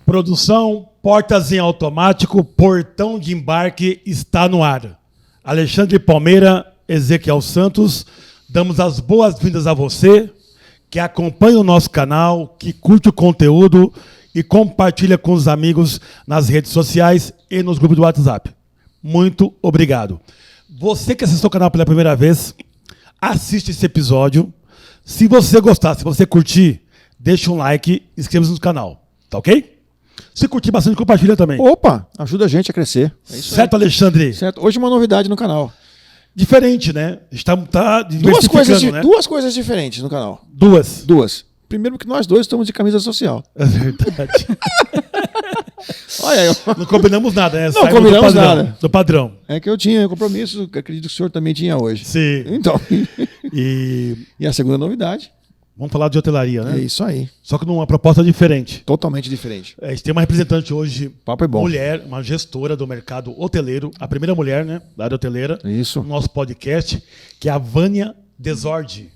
Produção, portas em automático, portão de embarque está no ar. Alexandre Palmeira, Ezequiel Santos, damos as boas-vindas a você que acompanha o nosso canal, que curte o conteúdo e compartilha com os amigos nas redes sociais e nos grupos do WhatsApp. Muito obrigado. Você que assistiu o canal pela primeira vez, assiste esse episódio. Se você gostar, se você curtir, deixa um like e inscreva-se no canal. Tá ok? Se curtir bastante, compartilha também. Opa, ajuda a gente a crescer. É isso certo, aí. Alexandre? Certo. Hoje uma novidade no canal. Diferente, né? Tá diversificando, duas coisas diferentes no canal. Duas. Primeiro que nós dois estamos de camisa social. É verdade. Olha aí. Não combinamos nada, né? Não combinamos nada. Do padrão. É que eu tinha compromisso, que acredito que o senhor também tinha hoje. Sim. Então. E a segunda novidade? Vamos falar de hotelaria, né? É isso aí. Só que numa proposta diferente. Totalmente diferente. A gente tem uma representante hoje, papo é bom. Mulher, uma gestora do mercado hoteleiro, a primeira mulher, né, da área hoteleira, isso. No nosso podcast, que é a Vânia Desordi,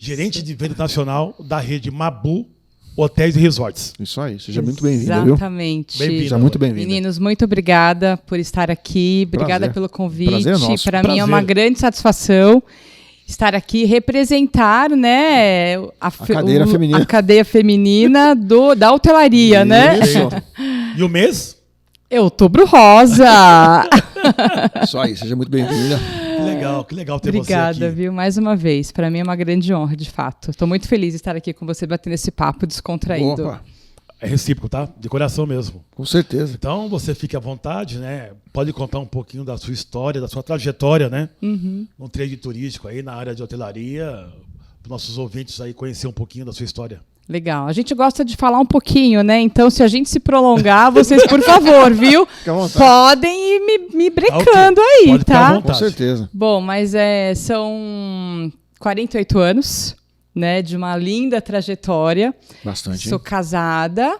gerente de venda nacional da rede Mabu Hotéis e Resorts. Isso aí, seja muito bem-vinda, viu? Exatamente. Seja muito bem-vinda. Meninos, muito obrigada por estar aqui, obrigada pelo convite. Para mim é uma grande satisfação estar aqui, representar, né, a cadeia feminina da hotelaria, né? E o mês? É Outubro Rosa. Isso aí, seja muito bem-vinda. Que legal ter Obrigada, você aqui. Obrigada, viu? Mais uma vez. Para mim é uma grande honra, de fato. Estou muito feliz de estar aqui com você, batendo esse papo descontraído. Opa. É recíproco, tá? De coração mesmo. Com certeza. Então, você fique à vontade, né? Pode contar um pouquinho da sua história, da sua trajetória, né? No trade turístico aí, na área de hotelaria, para os nossos ouvintes aí conhecer um pouquinho da sua história. Legal. A gente gosta de falar um pouquinho, né? Então, se a gente se prolongar, vocês, por favor, viu? Podem ir me brecando aí, pode tá? Com certeza. Bom, mas são 48 anos, né? De uma linda trajetória. Bastante. Sou casada,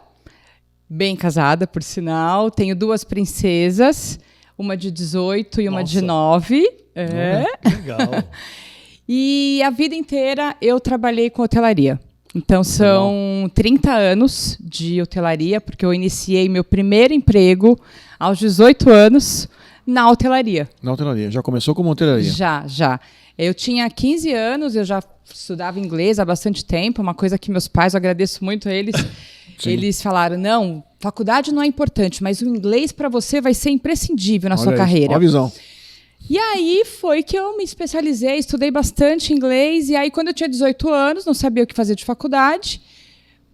bem casada, por sinal. Tenho 2 princesas, uma de 18 e uma de 9. Que legal. E a vida inteira eu trabalhei com hotelaria. Então, são 30 anos de hotelaria, porque eu iniciei meu primeiro emprego aos 18 anos na hotelaria. Na hotelaria. Já começou como hotelaria? Já. Eu tinha 15 anos, eu já estudava inglês há bastante tempo, uma coisa que meus pais, eu agradeço muito a eles, eles falaram, não, faculdade não é importante, mas o inglês para você vai ser imprescindível na sua carreira. Olha a visão. E aí foi que eu me especializei, estudei bastante inglês, e aí quando eu tinha 18 anos, não sabia o que fazer de faculdade,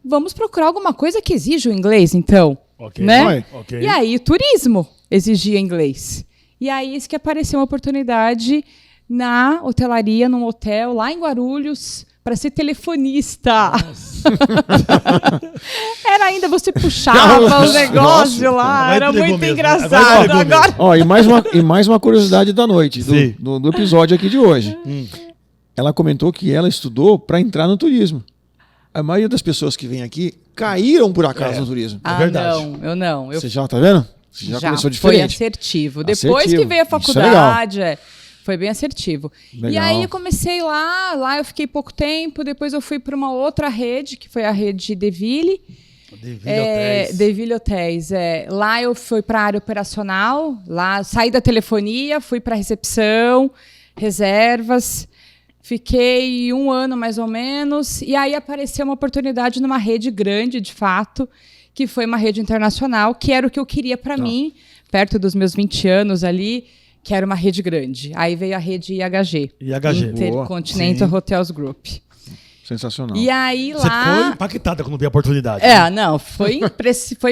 vamos procurar alguma coisa que exija o inglês, então. Né? Okay. E aí turismo exigia inglês. E aí isso que apareceu uma oportunidade na hotelaria, num hotel lá em Guarulhos, para ser telefonista. Era ainda, você puxava o negócio lá, era muito engraçado. Agora... e mais uma curiosidade da noite, do episódio aqui de hoje. Ela comentou que ela estudou para entrar no turismo. A maioria das pessoas que vêm aqui caíram por acaso no turismo. É verdade. Não, eu não. Você já tá vendo? Você já começou diferente. Foi assertivo. Depois que veio a faculdade, foi bem assertivo. Legal. E aí eu comecei lá eu fiquei pouco tempo, depois eu fui para uma outra rede, que foi a rede Deville. Deville Hotéis. Lá eu fui para a área operacional, lá saí da telefonia, fui para a recepção, reservas, fiquei 1 ano mais ou menos, e aí apareceu uma oportunidade numa rede grande, de fato, que foi uma rede internacional, que era o que eu queria para mim, perto dos meus 20 anos ali, que era uma rede grande. Aí veio a rede IHG. Intercontinental Hotels Group. Sensacional. E aí lá... Você ficou impactada quando viu a oportunidade. Não, foi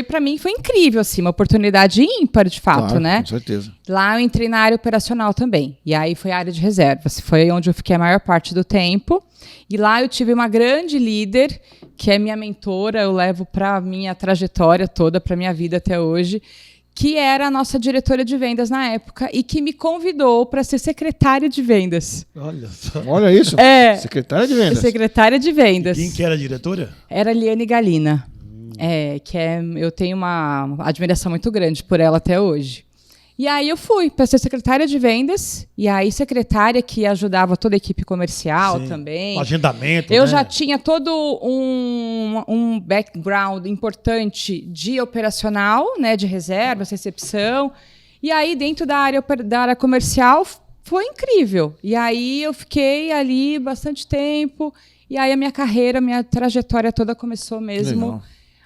para mim, foi incrível, assim, uma oportunidade ímpar, de fato, claro, né? Com certeza. Lá eu entrei na área operacional também. E aí foi a área de reservas. Foi onde eu fiquei a maior parte do tempo. E lá eu tive uma grande líder, que é minha mentora, eu levo para minha trajetória toda, para minha vida até hoje, que era a nossa diretora de vendas na época e que me convidou para ser secretária de vendas. Olha só. Olha isso. Secretária de vendas. Secretária de vendas. E quem que era a diretora? Era a Liane Galina. Eu tenho uma admiração muito grande por ela até hoje. E aí eu fui para ser secretária de vendas, e aí secretária que ajudava toda a equipe comercial também. O agendamento, Eu já tinha todo um background importante de operacional, né, de reservas, recepção. E aí dentro da área comercial foi incrível. E aí eu fiquei ali bastante tempo, e aí a minha carreira, minha trajetória toda começou mesmo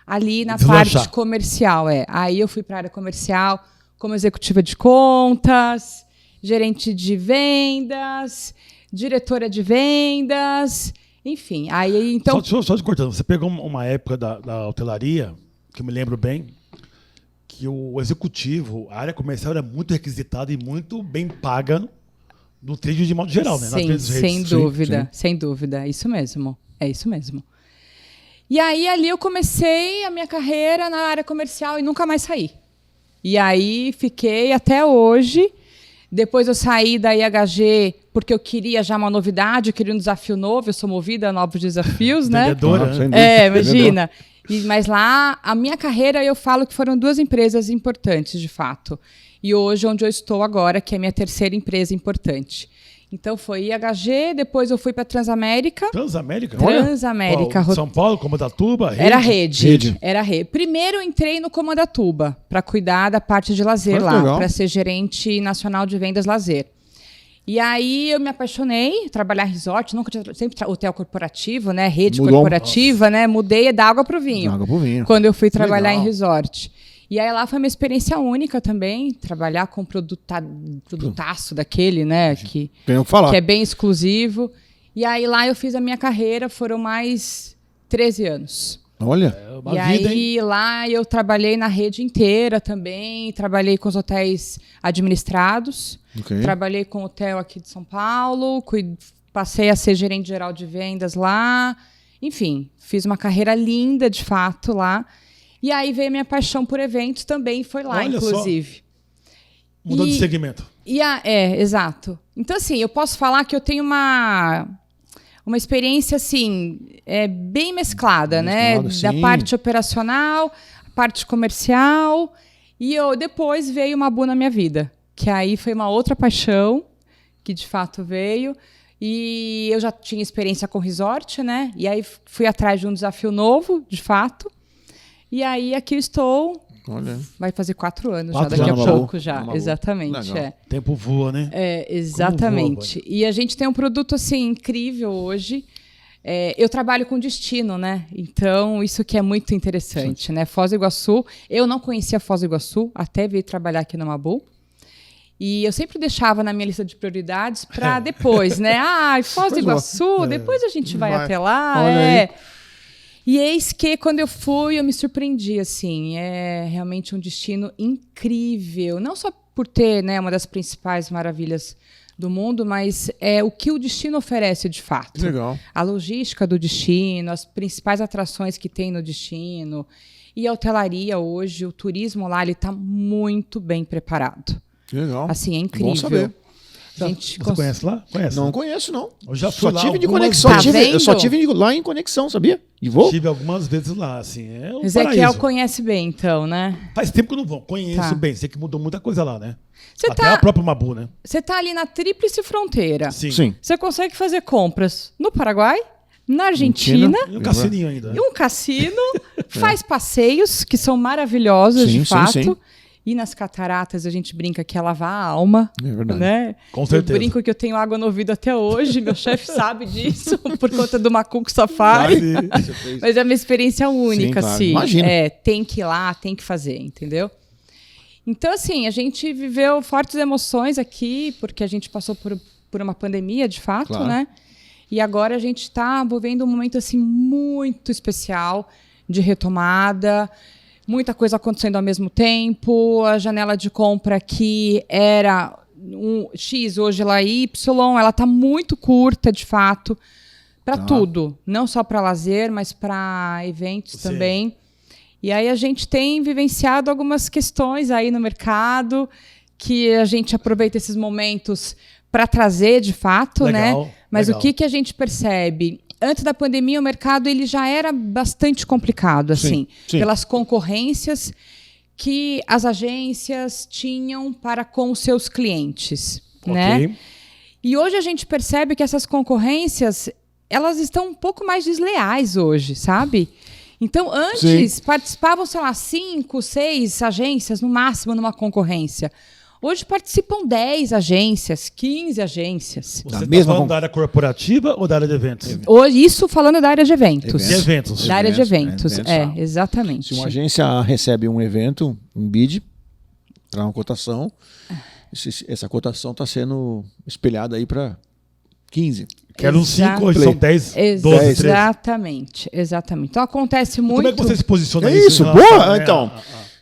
ali na parte comercial. Aí eu fui para a área comercial, como executiva de contas, gerente de vendas, diretora de vendas, enfim. Aí, então... Só te cortando, você pegou uma época da hotelaria, que eu me lembro bem, que o executivo, a área comercial era muito requisitada e muito bem paga no trade de modo geral, né? Sim, sem dúvida. É isso mesmo. E aí, ali eu comecei a minha carreira na área comercial e nunca mais saí. E aí fiquei até hoje. Depois eu saí da IHG porque eu queria já uma novidade, eu queria um desafio novo. Eu sou movida a novos desafios, né? Vendedora, imagina. Mas lá, a minha carreira, eu falo que foram 2 empresas importantes, de fato. E hoje, onde eu estou agora, que é a minha terceira empresa importante. Então, foi IHG, depois eu fui para Transamérica. Transamérica? Transamérica. São Paulo, Comandatuba? Era rede. Primeiro eu entrei no Comandatuba, para cuidar da parte de lazer lá, para ser gerente nacional de vendas lazer. E aí eu me apaixonei, trabalhar em resort, nunca tinha, sempre hotel corporativo, né, rede corporativa, né, mudei da água para o vinho. Quando eu fui trabalhar em resort. E aí lá foi uma experiência única também, trabalhar com produtaço daquele, né, que é bem exclusivo. E aí lá eu fiz a minha carreira, foram mais 13 anos. Olha, e aí lá eu trabalhei na rede inteira também, trabalhei com os hotéis administrados, trabalhei com o hotel aqui de São Paulo, passei a ser gerente geral de vendas lá, enfim, fiz uma carreira linda de fato lá. E aí veio a minha paixão por eventos também, foi lá, inclusive. Mudou de segmento. Exato. Então, assim, eu posso falar que eu tenho uma experiência, assim, bem mesclada, né? Sim. Da parte operacional, a parte comercial. E depois veio o Mabu na minha vida, que aí foi uma outra paixão, que de fato veio. E eu já tinha experiência com resort, né? E aí fui atrás de um desafio novo, de fato. E aí aqui eu estou. Olha. Vai fazer 4 anos já, daqui a pouco já. Exatamente. O tempo voa, né? Exatamente. E a gente tem um produto assim incrível hoje. Eu trabalho com destino, né? Então, isso que é muito interessante, né? Foz do Iguaçu. Eu não conhecia Foz do Iguaçu, até vir trabalhar aqui no Mabu. E eu sempre deixava na minha lista de prioridades para depois, né? Foz do Iguaçu, depois a gente vai até lá. E eis que, quando eu fui, eu me surpreendi, assim. É realmente um destino incrível. Não só por ter, né, uma das principais maravilhas do mundo, mas o que o destino oferece, de fato. Legal. A logística do destino, as principais atrações que tem no destino. E a hotelaria hoje, o turismo lá, ele está muito bem preparado. Legal. Assim, é incrível. Bom saber. Você conhece lá? Não conheço, não. Eu já fui lá. Tive de conexão. Eu só tive lá em conexão, sabia? E vou? Tive algumas vezes lá, assim. Ezequiel conhece bem, então, né? Faz tempo que eu não vou. Conheço bem. Sei que mudou muita coisa lá, né? Até a própria Mabu, né? Você tá ali na Tríplice Fronteira. Sim. Você consegue fazer compras no Paraguai, na Argentina. E um cassininho ainda. E um cassino. Faz passeios, que são maravilhosos, de fato. Sim. E nas cataratas a gente brinca que é lavar a alma. É verdade. Né? Com certeza. Eu brinco que eu tenho água no ouvido até hoje. Meu chefe sabe disso, por conta do Macuco Safari. Mas é uma experiência única, claro. assim. Imagina. Tem que ir lá, tem que fazer, entendeu? Então, assim, a gente viveu fortes emoções aqui, porque a gente passou por uma pandemia, de fato, claro. Né? E agora a gente está vivendo um momento assim, muito especial de retomada. Muita coisa acontecendo ao mesmo tempo, a janela de compra aqui era um X, hoje ela é Y, ela está muito curta, de fato, para tudo. Não só para lazer, mas para eventos também. E aí a gente tem vivenciado algumas questões aí no mercado, que a gente aproveita esses momentos para trazer, de fato, né? Mas o que a gente percebe? Antes da pandemia, o mercado ele já era bastante complicado, assim, pelas concorrências que as agências tinham para com os seus clientes, né? E hoje a gente percebe que essas concorrências, elas estão um pouco mais desleais hoje, sabe? Então, antes participavam, sei lá, 5, 6 agências, no máximo, numa concorrência. Hoje participam 10 agências, 15 agências. Você está falando da área corporativa ou da área de eventos? Hoje, isso falando da área de eventos. De eventos. Da área de eventos, exatamente. Se uma agência recebe um evento, um bid, para uma cotação, essa cotação está sendo espelhada aí para 15. Quero 5, hoje são 10, 12, 13. Exatamente. Então acontece muito... Como é que você se posiciona isso? Boa!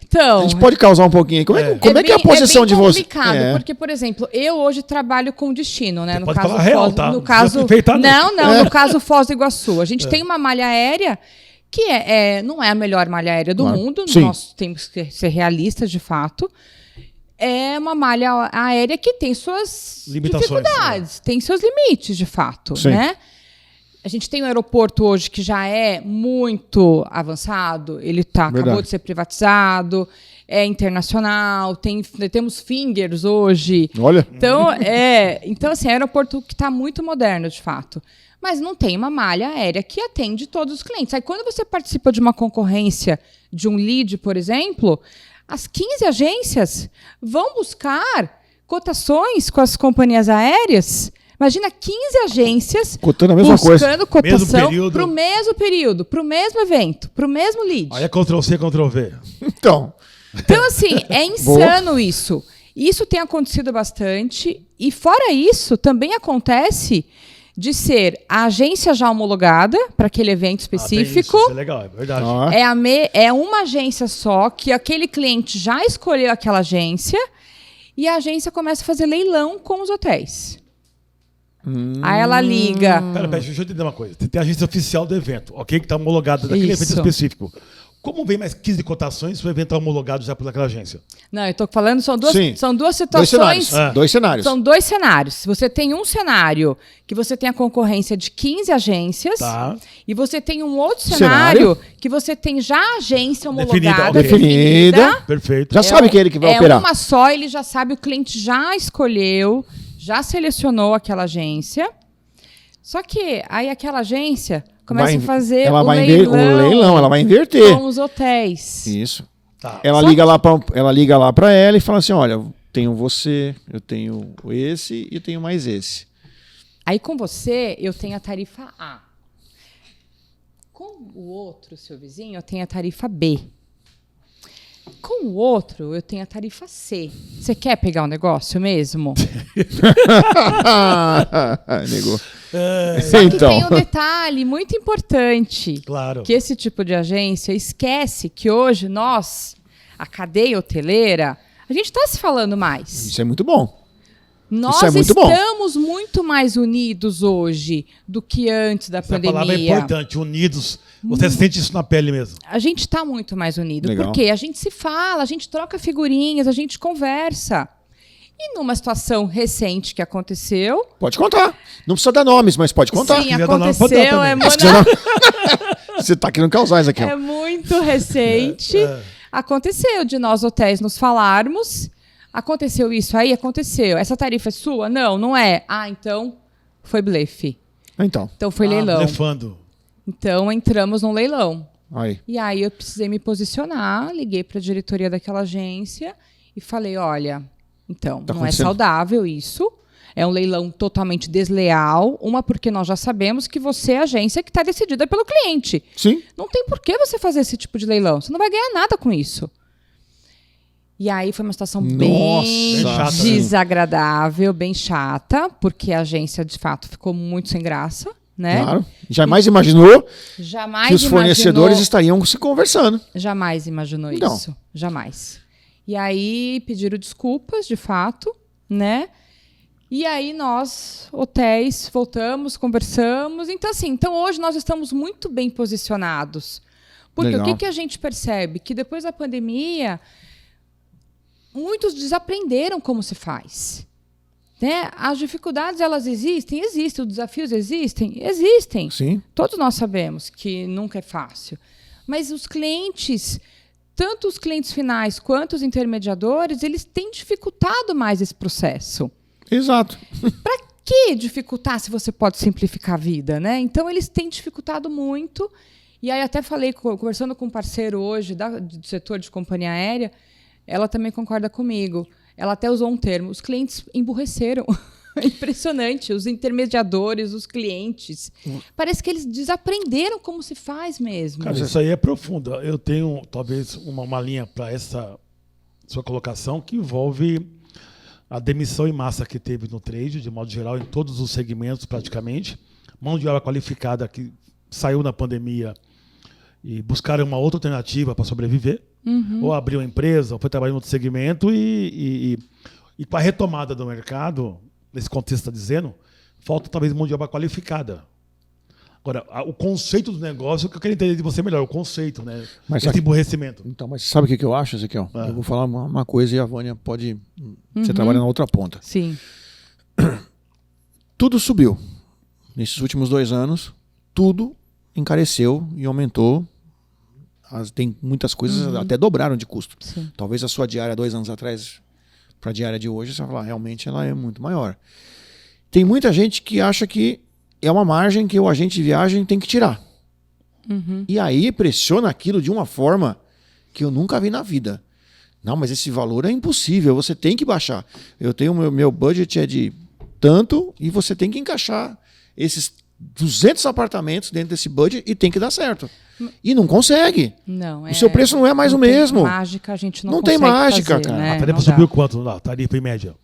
Então, a gente pode causar um pouquinho. Como é que é a posição de você? É complicado, porque, por exemplo, eu hoje trabalho com destino, né? No caso, no caso Foz do Iguaçu. A gente tem uma malha aérea que não é a melhor malha aérea do mundo. Sim. Nós temos que ser realistas, de fato. É uma malha aérea que tem suas dificuldades, tem seus limites, de fato, né? A gente tem um aeroporto hoje que já é muito avançado, ele acabou de ser privatizado, é internacional, temos fingers hoje. Olha! Então assim, é um aeroporto que está muito moderno, de fato. Mas não tem uma malha aérea que atende todos os clientes. Aí quando você participa de uma concorrência, de um lead, por exemplo... As 15 agências vão buscar cotações com as companhias aéreas. Imagina 15 agências buscando cotação para o mesmo período, para o mesmo evento, para o mesmo lead. Aí é Ctrl-C, Ctrl-V. Então, assim, é insano isso. Isso tem acontecido bastante. E fora isso, também acontece de ser a agência já homologada para aquele evento específico. Isso é legal, é verdade. É uma agência só, que aquele cliente já escolheu aquela agência, e a agência começa a fazer leilão com os hotéis. Aí ela liga... Pera, deixa eu entender uma coisa. Você tem a agência oficial do evento, ok? Que está homologada daquele evento específico. Como vem mais 15 cotações se o evento é homologado já por aquela agência? Não, eu estou falando, são duas situações. Dois cenários. São 2 cenários. Você tem um cenário que você tem a concorrência de 15 agências. E você tem um outro cenário que você tem já a agência homologada. Definida. Perfeito. Já sabe que é ele que vai operar. É uma só, ele já sabe, o cliente já escolheu, já selecionou aquela agência. Só que aí aquela agência... começa a fazer o leilão, ela vai inverter. Com os hotéis. Isso. Ela liga lá para ela e fala assim, olha, eu tenho você, eu tenho esse e eu tenho mais esse. Aí com você, eu tenho a tarifa A. Com o outro, seu vizinho, eu tenho a tarifa B. Com o outro, eu tenho a tarifa C. Você quer pegar um negócio mesmo? Negou. Só que tem um detalhe muito importante. Claro. Que esse tipo de agência esquece que hoje nós, a cadeia hoteleira, a gente está se falando mais. Isso é muito bom. Nós estamos muito mais unidos hoje do que antes da pandemia. Essa palavra é importante, unidos. Você sente isso na pele mesmo. A gente está muito mais unido. Legal. Porque a gente se fala, a gente troca figurinhas, a gente conversa. E numa situação recente que aconteceu... Pode contar. Não precisa dar nomes, mas pode contar. Sim, aconteceu. Você está querendo causar isso aqui. É muito recente. Aconteceu de nós hotéis nos falarmos... Aconteceu isso aí? Aconteceu. Essa tarifa é sua? Não, não é. Então foi blefe. Então foi leilão. Blefando. Então entramos num leilão. Aí. E aí eu precisei me posicionar, liguei para a diretoria daquela agência e falei, olha, então, não é saudável isso. É um leilão totalmente desleal. Uma, porque nós já sabemos que você é a agência que está decidida pelo cliente. Sim. Não tem por que você fazer esse tipo de leilão. Você não vai ganhar nada com isso. E aí foi uma situação bem desagradável, bem chata, porque a agência, de fato, ficou muito sem graça, né? Claro. Jamais imaginou que os fornecedores estariam se conversando. Jamais imaginou isso. Jamais. E aí pediram desculpas, de fato, né? E aí nós, hotéis, voltamos, conversamos. Então, assim, hoje nós estamos muito bem posicionados. Porque o que a gente percebe? Que depois da pandemia... muitos desaprenderam como se faz. Né? As dificuldades, elas existem? Existem. Os desafios existem? Existem. Sim. Todos nós sabemos que nunca é fácil. Mas os clientes tanto os clientes finais quanto os intermediadores, eles têm dificultado mais esse processo. Exato. Para que dificultar se você pode simplificar a vida, né? Então, eles têm dificultado muito. E aí, até falei, conversando com um parceiro hoje do setor de companhia aérea, ela também concorda comigo. Ela até usou um termo, os clientes emburreceram. Impressionante, os intermediadores, os clientes. Parece que eles desaprenderam como se faz mesmo. Cara, isso aí é profundo. Eu tenho, talvez, uma linha para essa sua colocação que envolve a demissão em massa que teve no trade, de modo geral, em todos os segmentos, praticamente. Mão de obra qualificada que saiu na pandemia e buscaram uma outra alternativa para sobreviver. Ou abriu uma empresa, ou foi trabalhar em outro segmento e com a retomada do mercado, nesse contexto está dizendo, falta talvez mão de obra qualificada. Agora, o conceito do negócio, que eu quero entender de você melhor, o conceito, né? Mas esse emburrecimento. Então, mas sabe o que eu acho, Ezequiel? Eu vou falar uma coisa e a Vânia pode... Você trabalha na outra ponta. Sim. Tudo subiu. Nesses últimos 2 anos, tudo encareceu e aumentou. Tem muitas coisas até dobraram de custo. Sim. Talvez a sua diária 2 anos atrás para a diária de hoje, você vai falar, realmente ela é muito maior. Tem muita gente que acha que é uma margem que o agente de viagem tem que tirar. E aí pressiona aquilo de uma forma que eu nunca vi na vida. Não, mas esse valor é impossível, você tem que baixar. Eu tenho meu budget é de tanto e você tem que encaixar esses 200 apartamentos dentro desse budget e tem que dar certo. E não consegue. Não, o seu preço não é mais o mesmo. Mágica, a gente não tem consegue mágica, fazer, cara. né? A tarifa subiu quanto lá? Tarifa em média?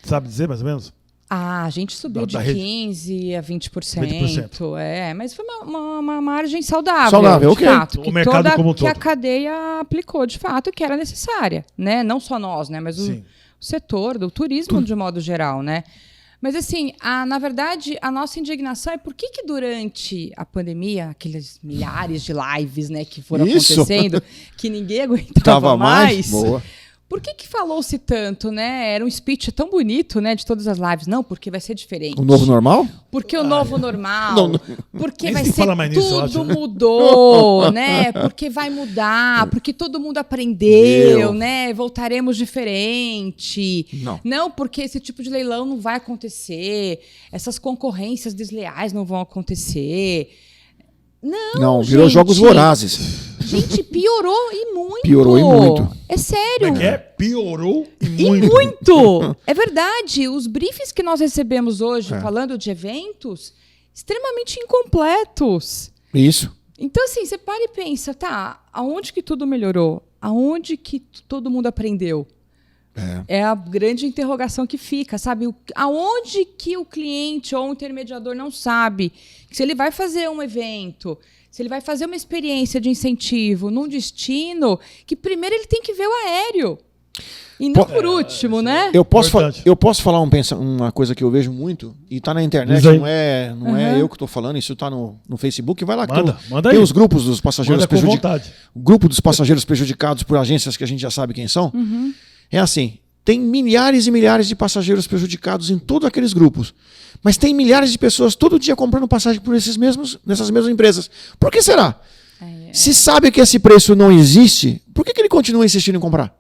Sabe dizer mais ou menos? A gente subiu de 15% a 20%. Mas foi uma margem saudável. Saudável, de ok. fato, O mercado como um todo. que a cadeia aplicou, de fato, que era necessária. Né? Não só nós, né? Mas o setor do turismo, de modo geral, né? Mas, assim, na verdade, a nossa indignação é por que durante a pandemia, aqueles milhares de lives, né, que foram acontecendo, que ninguém aguentava mais. Boa. Por que falou-se tanto, né? Era um speech tão bonito, né, de todas as lives. Não, porque vai ser diferente. O novo normal? Porque o novo normal. Porque vai ser nisso, mudou, né? Porque vai mudar, porque todo mundo aprendeu, né? Voltaremos diferente. Não, porque esse tipo de leilão não vai acontecer. Essas concorrências desleais não vão acontecer. Não, virou jogos vorazes. Gente, piorou e muito. Piorou e muito. É sério. Piorou e muito. E muito. É verdade. Os briefings que nós recebemos hoje, falando de eventos, extremamente incompletos. Isso. Então, assim, você para e pensa, tá, aonde que tudo melhorou? Aonde que todo mundo aprendeu? É a grande interrogação que fica, sabe? Aonde que o cliente ou o intermediador não sabe que se ele vai fazer um evento, se ele vai fazer uma experiência de incentivo num destino, que primeiro ele tem que ver o aéreo. E não por último, né? Eu posso falar uma coisa que eu vejo muito, e tá na internet, não é eu que estou falando, isso tá no Facebook, vai lá que tem os grupos dos passageiros prejudicados. O grupo dos passageiros prejudicados por agências que a gente já sabe quem são. É assim, tem milhares e milhares de passageiros prejudicados em todos aqueles grupos. Mas tem milhares de pessoas todo dia comprando passagem por nessas mesmas empresas. Por que será? Se sabe que esse preço não existe, por que ele continua insistindo em comprar?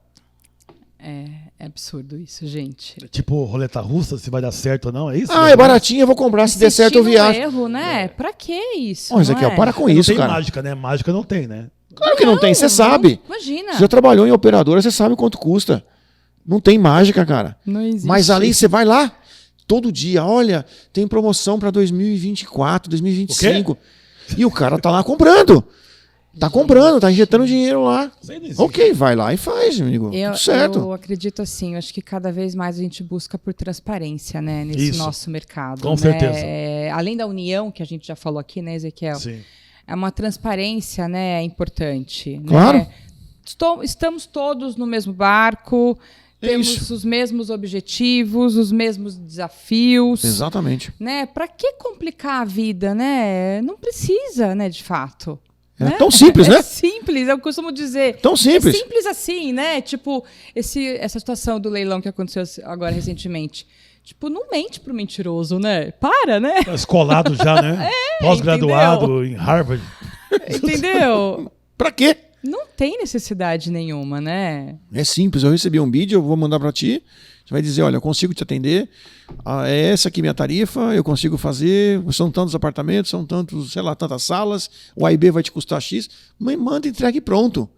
É absurdo isso, gente. Tipo roleta russa, se vai dar certo ou não, é isso? É baratinho, eu vou comprar, se der certo eu viajo. Erro, né? Pra que isso? Ezequiel, para com isso, cara. Não tem mágica, né? Mágica não tem, né? Claro que não tem, você sabe. Imagina. Você já trabalhou em operadora, você sabe quanto custa. Não tem mágica, cara. Não existe. Mas ali você vai lá, todo dia, olha, tem promoção para 2024, 2025. E o cara tá lá comprando. Tá comprando, tá injetando dinheiro lá. Ok, vai lá e faz, amigo. Tudo certo. Eu acredito assim, eu acho que cada vez mais a gente busca por transparência, né, nesse nosso mercado. Com certeza. Além da união, que a gente já falou aqui, né, Ezequiel? Sim. É uma transparência, né, importante. Claro. Né? Estamos todos no mesmo barco. Temos os mesmos objetivos, os mesmos desafios. Exatamente. Né? Para que complicar a vida, né? Não precisa, né, de fato. É tão simples, né? É simples, eu costumo dizer. Tão simples. É simples assim, né? Tipo, essa situação do leilão que aconteceu agora recentemente. Tipo, não mente pro mentiroso, né? Para, né? Escolado já, né? Pós-graduado em Harvard. Entendeu? Pra quê? Não tem necessidade nenhuma, né? É simples, eu recebi um vídeo, eu vou mandar para ti. Você vai dizer, olha, eu consigo te atender, é essa aqui minha tarifa, eu consigo fazer, são tantos apartamentos, são tantos, sei lá, tantas salas, o A e B vai te custar X, mas manda, entregue pronto.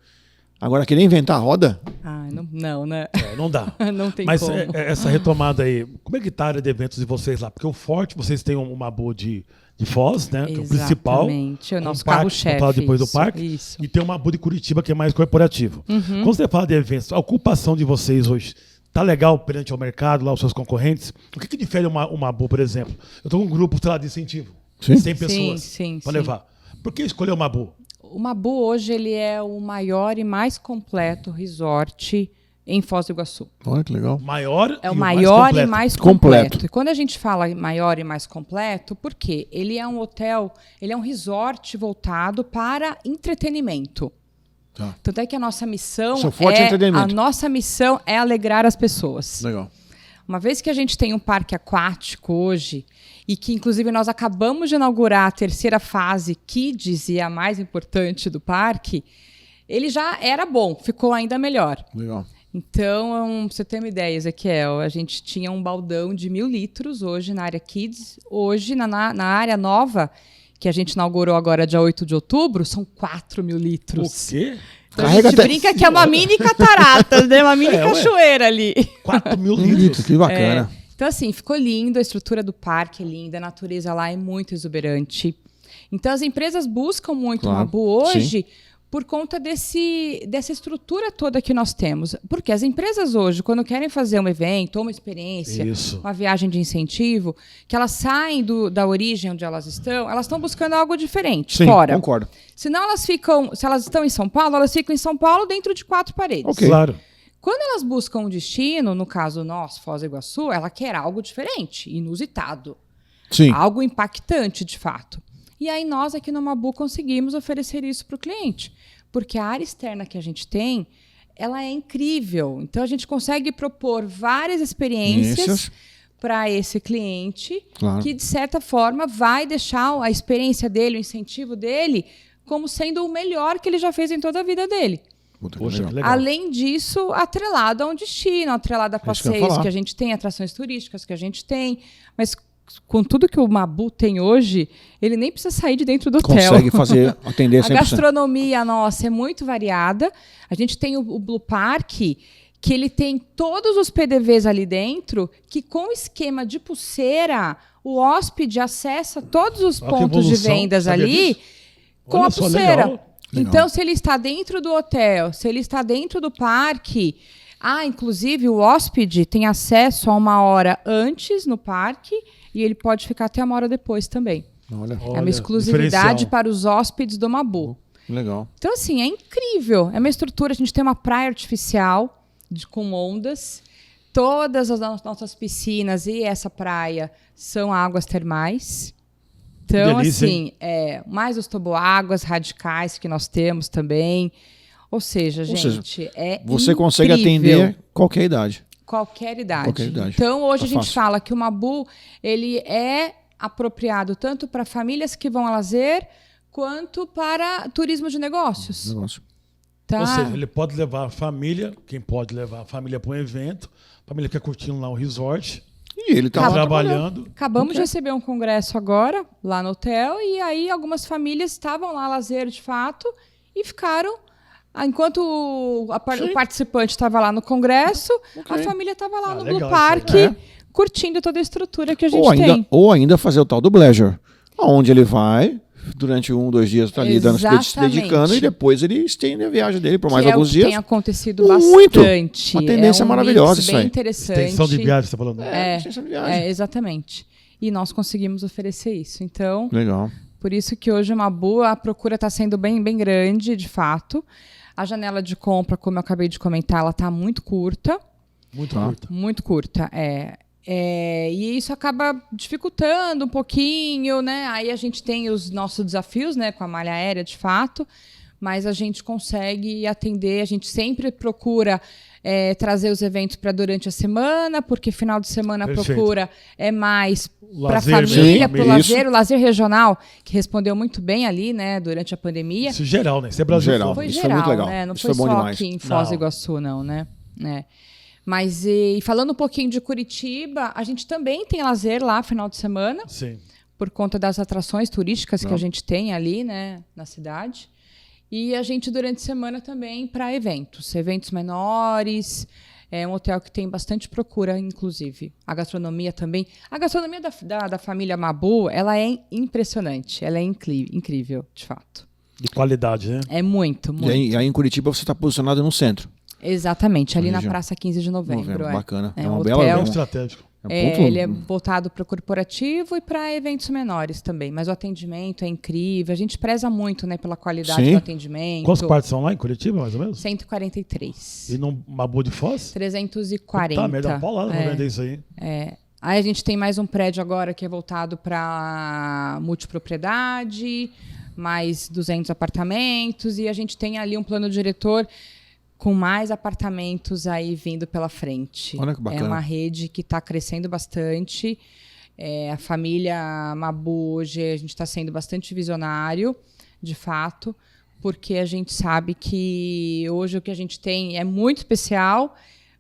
Agora, querer inventar a roda? Não, né? Não dá. Não tem mas como. Essa retomada aí, como é que tá a área de eventos de vocês lá? Porque o forte, vocês têm uma boa de Foz, né? Que é o principal. Exatamente, o nosso carro-chefe. Depois do parque. Isso. E tem uma boa de Curitiba que é mais corporativo. Quando você fala de eventos, a ocupação de vocês hoje tá legal perante ao mercado, lá os seus concorrentes? O que difere uma boa, por exemplo? Eu tô com um grupo, sei lá, de incentivo. Sim. 100 pessoas para levar. Por que escolher o Mabu? O Mabu hoje ele é o maior e mais completo resort em Foz do Iguaçu. Olha que legal. É o maior e mais completo. E quando a gente fala maior e mais completo, por quê? Ele é um hotel, ele é um resort voltado para entretenimento. Tá. Tanto é que a nossa missão é alegrar as pessoas. Legal. Uma vez que a gente tem um parque aquático hoje, e que inclusive nós acabamos de inaugurar a terceira fase Kids, e a mais importante do parque, ele já era bom, ficou ainda melhor. Legal. Então, pra você ter uma ideia, Ezequiel, a gente tinha um baldão de 1.000 litros hoje na área Kids. Hoje, na área nova, que a gente inaugurou agora dia 8 de outubro, são 4.000 litros. O quê? Então, a gente brinca que é uma mini catarata, né? Uma mini cachoeira ali. 4.000 litros. Que bacana. Então, assim, ficou lindo, a estrutura do parque é linda, a natureza lá é muito exuberante. Então, as empresas buscam muito o Mabu hoje por conta dessa estrutura toda que nós temos. Porque as empresas hoje, quando querem fazer um evento, ou uma experiência, uma viagem de incentivo, que elas saem da origem onde elas estão buscando algo diferente, fora. Concordo. Senão elas ficam, se elas estão em São Paulo, elas ficam em São Paulo dentro de 4 paredes. Okay. Claro. Quando elas buscam um destino, no caso nós, Foz do Iguaçu, ela quer algo diferente, inusitado. Sim. Algo impactante, de fato. E aí nós aqui no Mabu conseguimos oferecer isso para o cliente. Porque a área externa que a gente tem, ela é incrível. Então a gente consegue propor várias experiências para esse cliente, que de certa forma vai deixar a experiência dele, o incentivo dele, como sendo o melhor que ele já fez em toda a vida dele. Poxa, que legal. Além disso, atrelado a um destino, atrelado a passeios que a gente tem, atrações turísticas que a gente tem. Mas com tudo que o Mabu tem hoje, ele nem precisa sair de dentro do hotel. Consegue atender 100%. A gastronomia nossa é muito variada. A gente tem o Blue Park, que ele tem todos os PDVs ali dentro, que com esquema de pulseira, o hóspede acessa todos os pontos de vendas ali com a pulseira. Legal. Então, se ele está dentro do hotel, se ele está dentro do parque... inclusive o hóspede tem acesso a 1 hora antes no parque e ele pode ficar até 1 hora depois também. Olha, é uma exclusividade para os hóspedes do Mabu. Legal. Então, assim, é incrível. É uma estrutura, a gente tem uma praia artificial com ondas. Todas as nossas piscinas e essa praia são águas termais. Então, delícia, assim, mais os toboáguas radicais que nós temos também. Ou seja, gente, você consegue atender qualquer idade. Qualquer idade. Então, hoje a gente fala que o Mabu ele é apropriado tanto para famílias que vão a lazer, quanto para turismo de negócios. Tá? Ou seja, ele pode levar a família, quem pode levar a família para um evento, a família que está curtindo lá um resort. E ele está trabalhando. Acabamos de receber um congresso agora, lá no hotel, e aí algumas famílias estavam lá a lazer de fato e ficaram... Enquanto o participante estava lá no congresso, a família estava lá no Blue Park, curtindo toda a estrutura que a gente tem. Ou ainda fazer o tal do Bleasure, onde ele vai, durante 1, 2 dias, está ali se dedicando, e depois ele estende a viagem dele por mais alguns dias. Tem acontecido bastante. Uma tendência maravilhosa isso aí. Bem interessante. Extensão de viagem, você está falando. Extensão de viagem. Exatamente. E nós conseguimos oferecer isso. Então, legal. Por isso que hoje uma boa, a procura está sendo bem, bem grande, de fato. A janela de compra, como eu acabei de comentar, ela está muito curta. Muito curta, e isso acaba dificultando um pouquinho, né? Aí a gente tem os nossos desafios, né, com a malha aérea, de fato. mas a gente consegue atender, a gente sempre procura trazer os eventos para durante a semana, porque final de semana procura mais para a família, para o lazer, o lazer regional, que respondeu muito bem ali, né, durante a pandemia. Isso geral, né? Isso é Brasil. Foi isso geral, foi muito legal. né? Não isso foi foi bom só demais. aqui em Foz do Iguaçu, não, né? Mas, e falando um pouquinho de Curitiba, a gente também tem lazer lá final de semana. Sim. Por conta das atrações turísticas que a gente tem ali, né, na cidade. E a gente, durante a semana, também para eventos menores. É um hotel que tem bastante procura, inclusive. A gastronomia também. A gastronomia da família Mabu, ela é impressionante. Ela é incrível, de fato. De qualidade, né? É muito, muito. E aí em Curitiba você está posicionado no centro. Exatamente, ali na Praça 15 de Novembro. Bacana. É um bela hotel estratégico. Ele é voltado para o corporativo e para eventos menores também. Mas o atendimento é incrível. A gente preza muito, né, pela qualidade do atendimento. Quantos quartos são lá em Curitiba, mais ou menos? 143. E no Mabu de Foz? 340. Tá, merda paulada pra vender isso aí. Aí a gente tem mais um prédio agora que é voltado para multipropriedade, mais 200 apartamentos. E a gente tem ali um plano diretor com mais apartamentos aí vindo pela frente. Olha que bacana. É uma rede que está crescendo bastante. A família Mabu hoje, a gente está sendo bastante visionário, de fato, porque a gente sabe que hoje o que a gente tem é muito especial,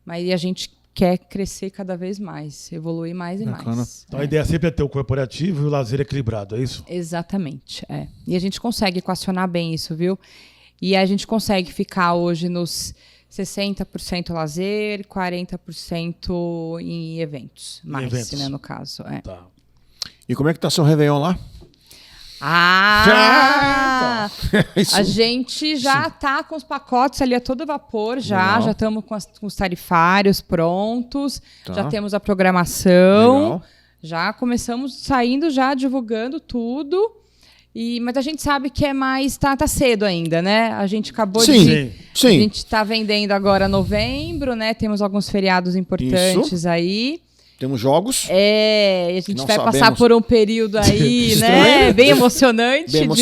mas a gente quer crescer cada vez mais, evoluir mais e mais. Então a ideia sempre é ter o corporativo e o lazer equilibrado, é isso? Exatamente, E a gente consegue equacionar bem isso, viu? E a gente consegue ficar hoje nos 60% lazer, 40% em eventos. Mais, né, no caso. Tá. E como é que tá seu Réveillon lá? A gente já tá com os pacotes ali a todo vapor, já estamos com os tarifários prontos, já temos a programação, já começamos saindo, já divulgando tudo. Mas a gente sabe que tá cedo ainda, né? A gente acabou A gente está vendendo agora novembro, né? Temos alguns feriados importantes aí. Temos jogos. E a gente vai passar por um período aí, né? Bem emocionante, digamos,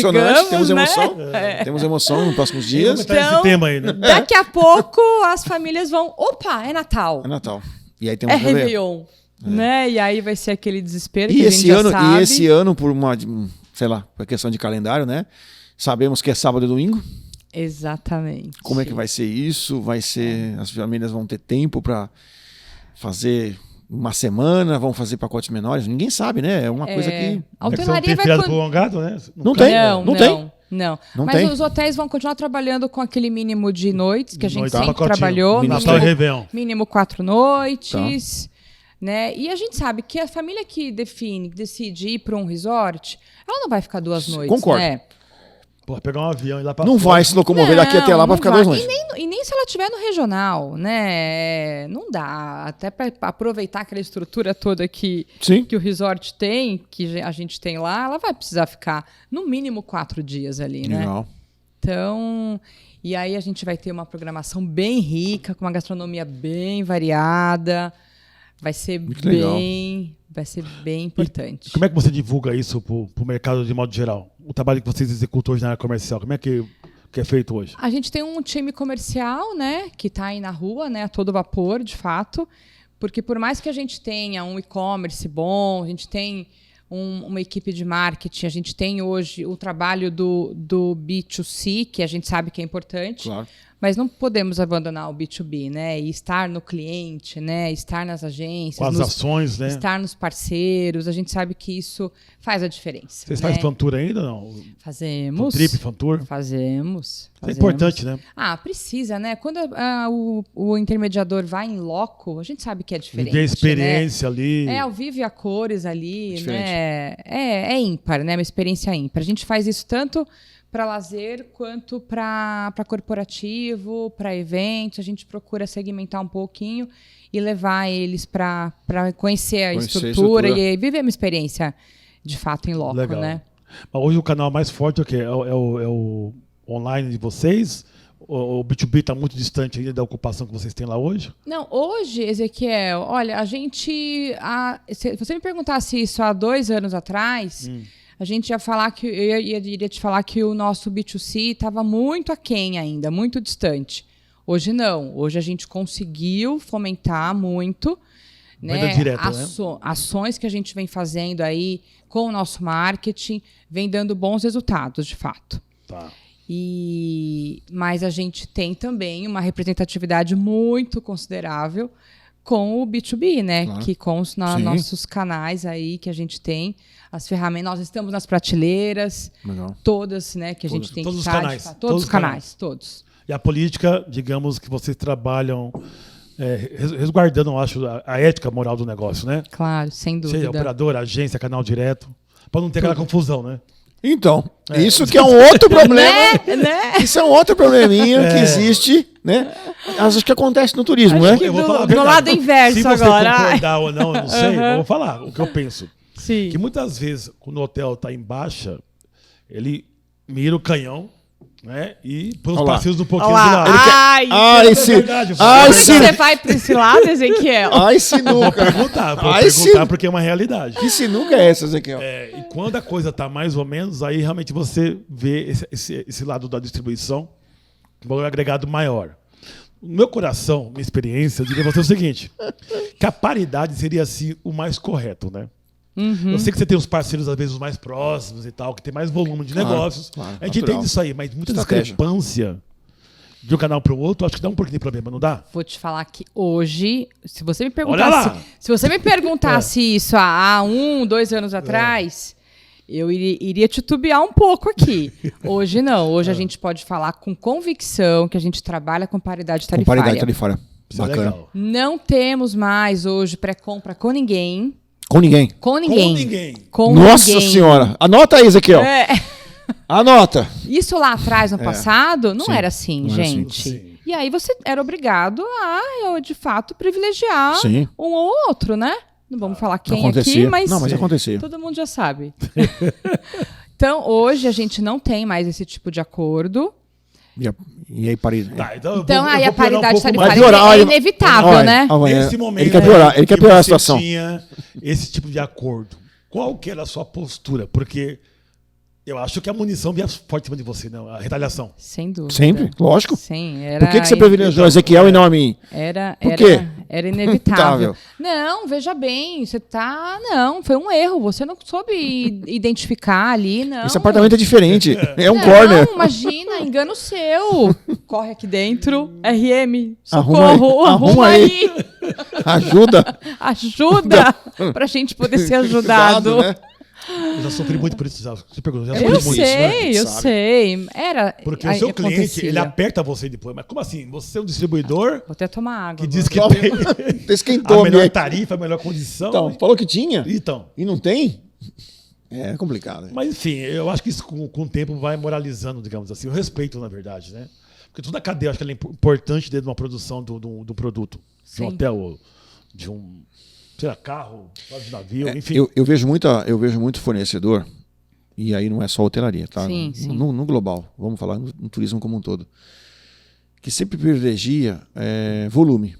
temos emoção. Né? Temos emoção nos próximos dias. Então, esse tema aí, né? Daqui a pouco as famílias vão... Opa, é Natal. É Natal. E aí temos Réveillon. Né? E aí vai ser aquele desespero que a gente já sabe. E esse ano, por uma... sei lá, por questão de calendário, né? Sabemos que é sábado e domingo. Exatamente. Como é que vai ser isso? Vai ser... As famílias vão ter tempo para fazer uma semana, vão fazer pacotes menores? Ninguém sabe, né? É uma coisa que... A hotelaria vai... prolongado, né? Não tem. Mas os hotéis vão continuar trabalhando com aquele mínimo de noites que a gente sempre trabalhou. Natal e Réveillon. Mínimo 4 noites. Né? E a gente sabe que a família que decide ir para um resort, ela não vai ficar 2 noites. Concordo. Né? Pô, pegar um avião e ir lá pra Não fora. vai se locomover daqui até lá para ficar 2 noites. E nem se ela estiver no regional, né? Não dá. Até para aproveitar aquela estrutura toda que o resort tem, que a gente tem lá, ela vai precisar ficar no mínimo 4 dias ali, né? Legal. Então... E aí a gente vai ter uma programação bem rica, com uma gastronomia bem variada. Vai ser bem importante. E como é que você divulga isso pro mercado de modo geral? O trabalho que vocês executores na área comercial, como é que é feito hoje? A gente tem um time comercial, né, que está aí na rua, né, a todo vapor, de fato, porque por mais que a gente tenha um e-commerce bom, a gente tem uma equipe de marketing, a gente tem hoje o trabalho do B2C, que a gente sabe que é importante. Claro. Mas não podemos abandonar o B2B, né? E estar no cliente, né? Estar nas agências. Com as ações, né? Estar nos parceiros. A gente sabe que isso faz a diferença. Vocês fazem Fantour ainda, não? Fazemos. Trip, Fantour? Fazemos. É importante, né? Precisa, né? Quando o intermediador vai em loco, a gente sabe que é diferente. Viver a experiência, né? Ali. Ao vivo e a cores ali, né? É ímpar, né? Uma experiência ímpar. A gente faz isso tanto para lazer quanto para corporativo, para eventos. A gente procura segmentar um pouquinho e levar eles para conhecer a estrutura e viver uma experiência de fato em loco. Legal. Né? Mas hoje o canal mais forte é o quê? É o online de vocês? O B2B está muito distante ainda da ocupação que vocês têm lá hoje? Não, hoje, Ezequiel, olha, a gente... Se você me perguntasse isso há 2 anos atrás... a gente ia falar que eu iria te falar que o nosso B2C estava muito aquém ainda, muito distante. Hoje não. Hoje a gente conseguiu fomentar muito, né? Direta, ações que a gente vem fazendo aí com o nosso marketing, vem dando bons resultados, de fato. Tá. Mas a gente tem também uma representatividade muito considerável com o B2B, né? Claro. Que com os nossos canais aí que a gente tem, as ferramentas, nós estamos nas prateleiras, Legal. Todas, né? Que a gente tem todos que os canais. Todos os canais, todos. E a política, digamos que vocês trabalham resguardando, eu acho, a ética moral do negócio, né? Claro, sem dúvida. Seja operadora, agência, canal direto, para não ter aquela confusão, né? Então, isso que é um outro problema. né? Isso é um outro probleminha que existe, né? Acho que acontece no turismo, né? que Eu vou falar a verdade. no lado inverso Se você agora. concordar ou não, eu não sei, eu vou falar o que eu penso. Sim. Que muitas vezes, quando o hotel está em baixa, ele mira o canhão, né? E põe os Olha lá. parceiros um pouquinho Olha de lá. lado. Ai, se... verdade, você vai para esse lado, Ezequiel? Ai, Vou sinuca. perguntar porque é uma realidade. Que sinuca é essa, Ezequiel? E quando a coisa está mais ou menos, aí realmente você vê esse lado da distribuição com um agregado maior. No meu coração, minha experiência, eu diria pra você o seguinte, que a paridade seria assim o mais correto, né? Eu sei que você tem os parceiros, às vezes, os mais próximos e tal, que tem mais volume de negócios. Claro, a gente natural. entende isso aí, mas muita Estratégia. discrepância de um canal para o outro, acho que dá um pouquinho de problema, não dá? Vou te falar que hoje, se você me Olha lá. perguntasse, se você me perguntasse isso há 1, 2 anos atrás, eu iria titubear um pouco aqui. Hoje não. Hoje a gente pode falar com convicção que a gente trabalha com paridade Com tarifária. paridade tarifária. Isso é Bacana. legal. Não temos mais hoje pré-compra com ninguém. Com ninguém. Com ninguém. Com ninguém. Com Nossa ninguém. senhora. Anota aí, Ezequiel. Anota. Isso lá atrás, no passado, não Sim. era assim, Não era assim. gente. Sim. E aí você era obrigado a, de fato, privilegiar Sim. um ou outro, né? Não vamos falar quem Acontecia. aqui, mas, Não, mas acontecia. todo mundo já sabe. Então, hoje a gente não tem mais esse tipo de acordo. E aí, paridade. Tá, então Então, aí eu a vou piorar paridade mais. Vai tarifária piorar, é olha, inevitável, olha, né? olha, Nesse momento, ele quer piorar, ele quer que piorar a você situação. tinha esse tipo de acordo. Qual que era a sua postura? Porque eu acho que a munição vinha forte em cima de você, não? A retaliação. Sem dúvida. Sempre, lógico. Sim, era. Por que você privilegiou Ezequiel e não a mim? Por quê? Era inevitável. Inevitável. Não, veja bem, você tá. Não, foi um erro. Você não soube identificar ali, não. Esse apartamento é diferente. É um não, corner. Imagina, engano seu. Corre aqui dentro. RM, Arruma socorro, aí. arruma aí. Ajuda. Ajuda pra gente poder ser ajudado. Cuidado, né? Eu já sofri muito por isso. Você perguntou, já Eu sofri muito isso, né? sei, eu Sabe. sei. Era. Porque o seu cliente, acontecia. ele aperta você depois. Mas como assim? Você é um distribuidor Vou até tomar água. que agora. diz que Toma. tem Esquentou, a melhor né? tarifa, a melhor condição. Então, falou que tinha Então, e não tem? É complicado. mas enfim, eu acho que isso com o tempo vai moralizando, digamos assim. O respeito, na verdade, né? Porque toda a cadeia, eu acho que ela é importante dentro de uma produção do produto. De Sim. um hotel, ou de um, sei lá, carro, de navio, enfim. Eu vejo muito fornecedor, e aí não é só hotelaria, tá? Sim, no, sim. no global, vamos falar no turismo como um todo, que sempre privilegia volume.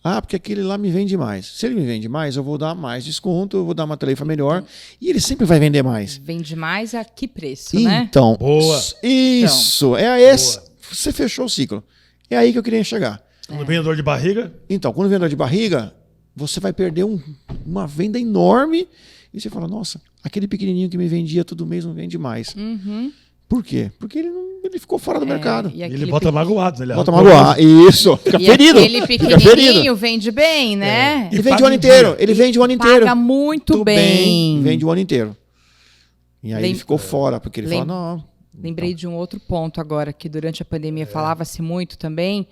Ah, porque aquele lá me vende mais. Se ele me vende mais, eu vou dar mais desconto, eu vou dar uma tarifa melhor, e ele sempre vai vender mais. Vende mais a que preço, né? Então, Boa. isso, você fechou o ciclo. É aí que eu queria chegar. Quando vem a dor de barriga, Então, quando vem dor de barriga, você vai perder uma venda enorme e você fala, nossa, aquele pequenininho que me vendia todo mês não vende mais. Uhum. Por quê? Porque ele ficou fora do mercado. E ele aquele bota magoado. Né? Ele Bota arrancou magoar. Isso, fica E ferido. aquele Fica ferido. pequenininho vende bem, né? Ele E vende paga o ano em inteiro. dia. Ele vende o ano inteiro. Paga muito bem. Vende o ano inteiro. E aí ele Lem- ficou fora, porque ele Lem- fala, não. Lembrei de um outro ponto agora, que durante a pandemia falava-se muito também.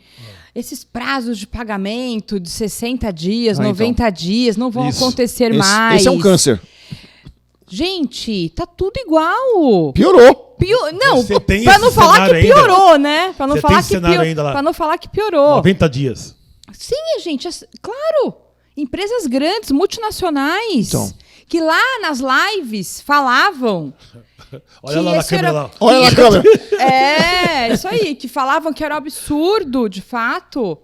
Esses prazos de pagamento de 60 dias, Ah, 90 dias, não vão Isso. acontecer mais. Esse é um câncer. Gente, tá tudo igual. Piorou. Não, Você tem pra esse não falar que cenário ainda? piorou, né? Pra não Você falar tem esse que cenário ainda lá? Pra não falar que piorou. 90 dias. Sim, gente, claro. Empresas grandes, multinacionais, Então. que lá nas lives falavam. Olha que lá na esse câmera era- lá. Olha na câmera. Isso aí, que falavam que era um absurdo, de fato,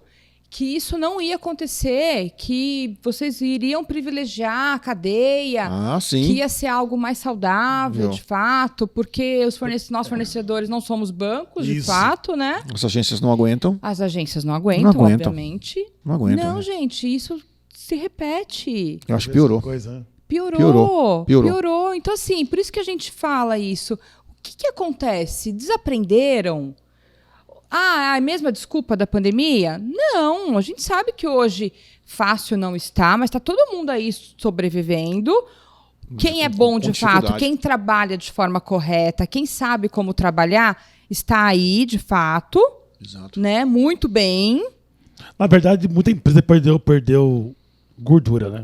que isso não ia acontecer, que vocês iriam privilegiar a cadeia, que ia ser algo mais saudável, de fato, porque nós fornecedores não somos bancos, de fato, né? As agências não aguentam. As agências não aguentam, obviamente. Não aguentam. Não, né? gente, isso se repete. Eu acho que piorou. Piorou. Então, assim, por isso que a gente fala isso. O que acontece? Desaprenderam? A mesma desculpa da pandemia? Não, a gente sabe que hoje fácil não está, mas está todo mundo aí sobrevivendo. Quem é bom de fato, quem trabalha de forma correta, quem sabe como trabalhar, está aí de fato. Exato. Né? Muito bem. Na verdade, muita empresa perdeu gordura, né?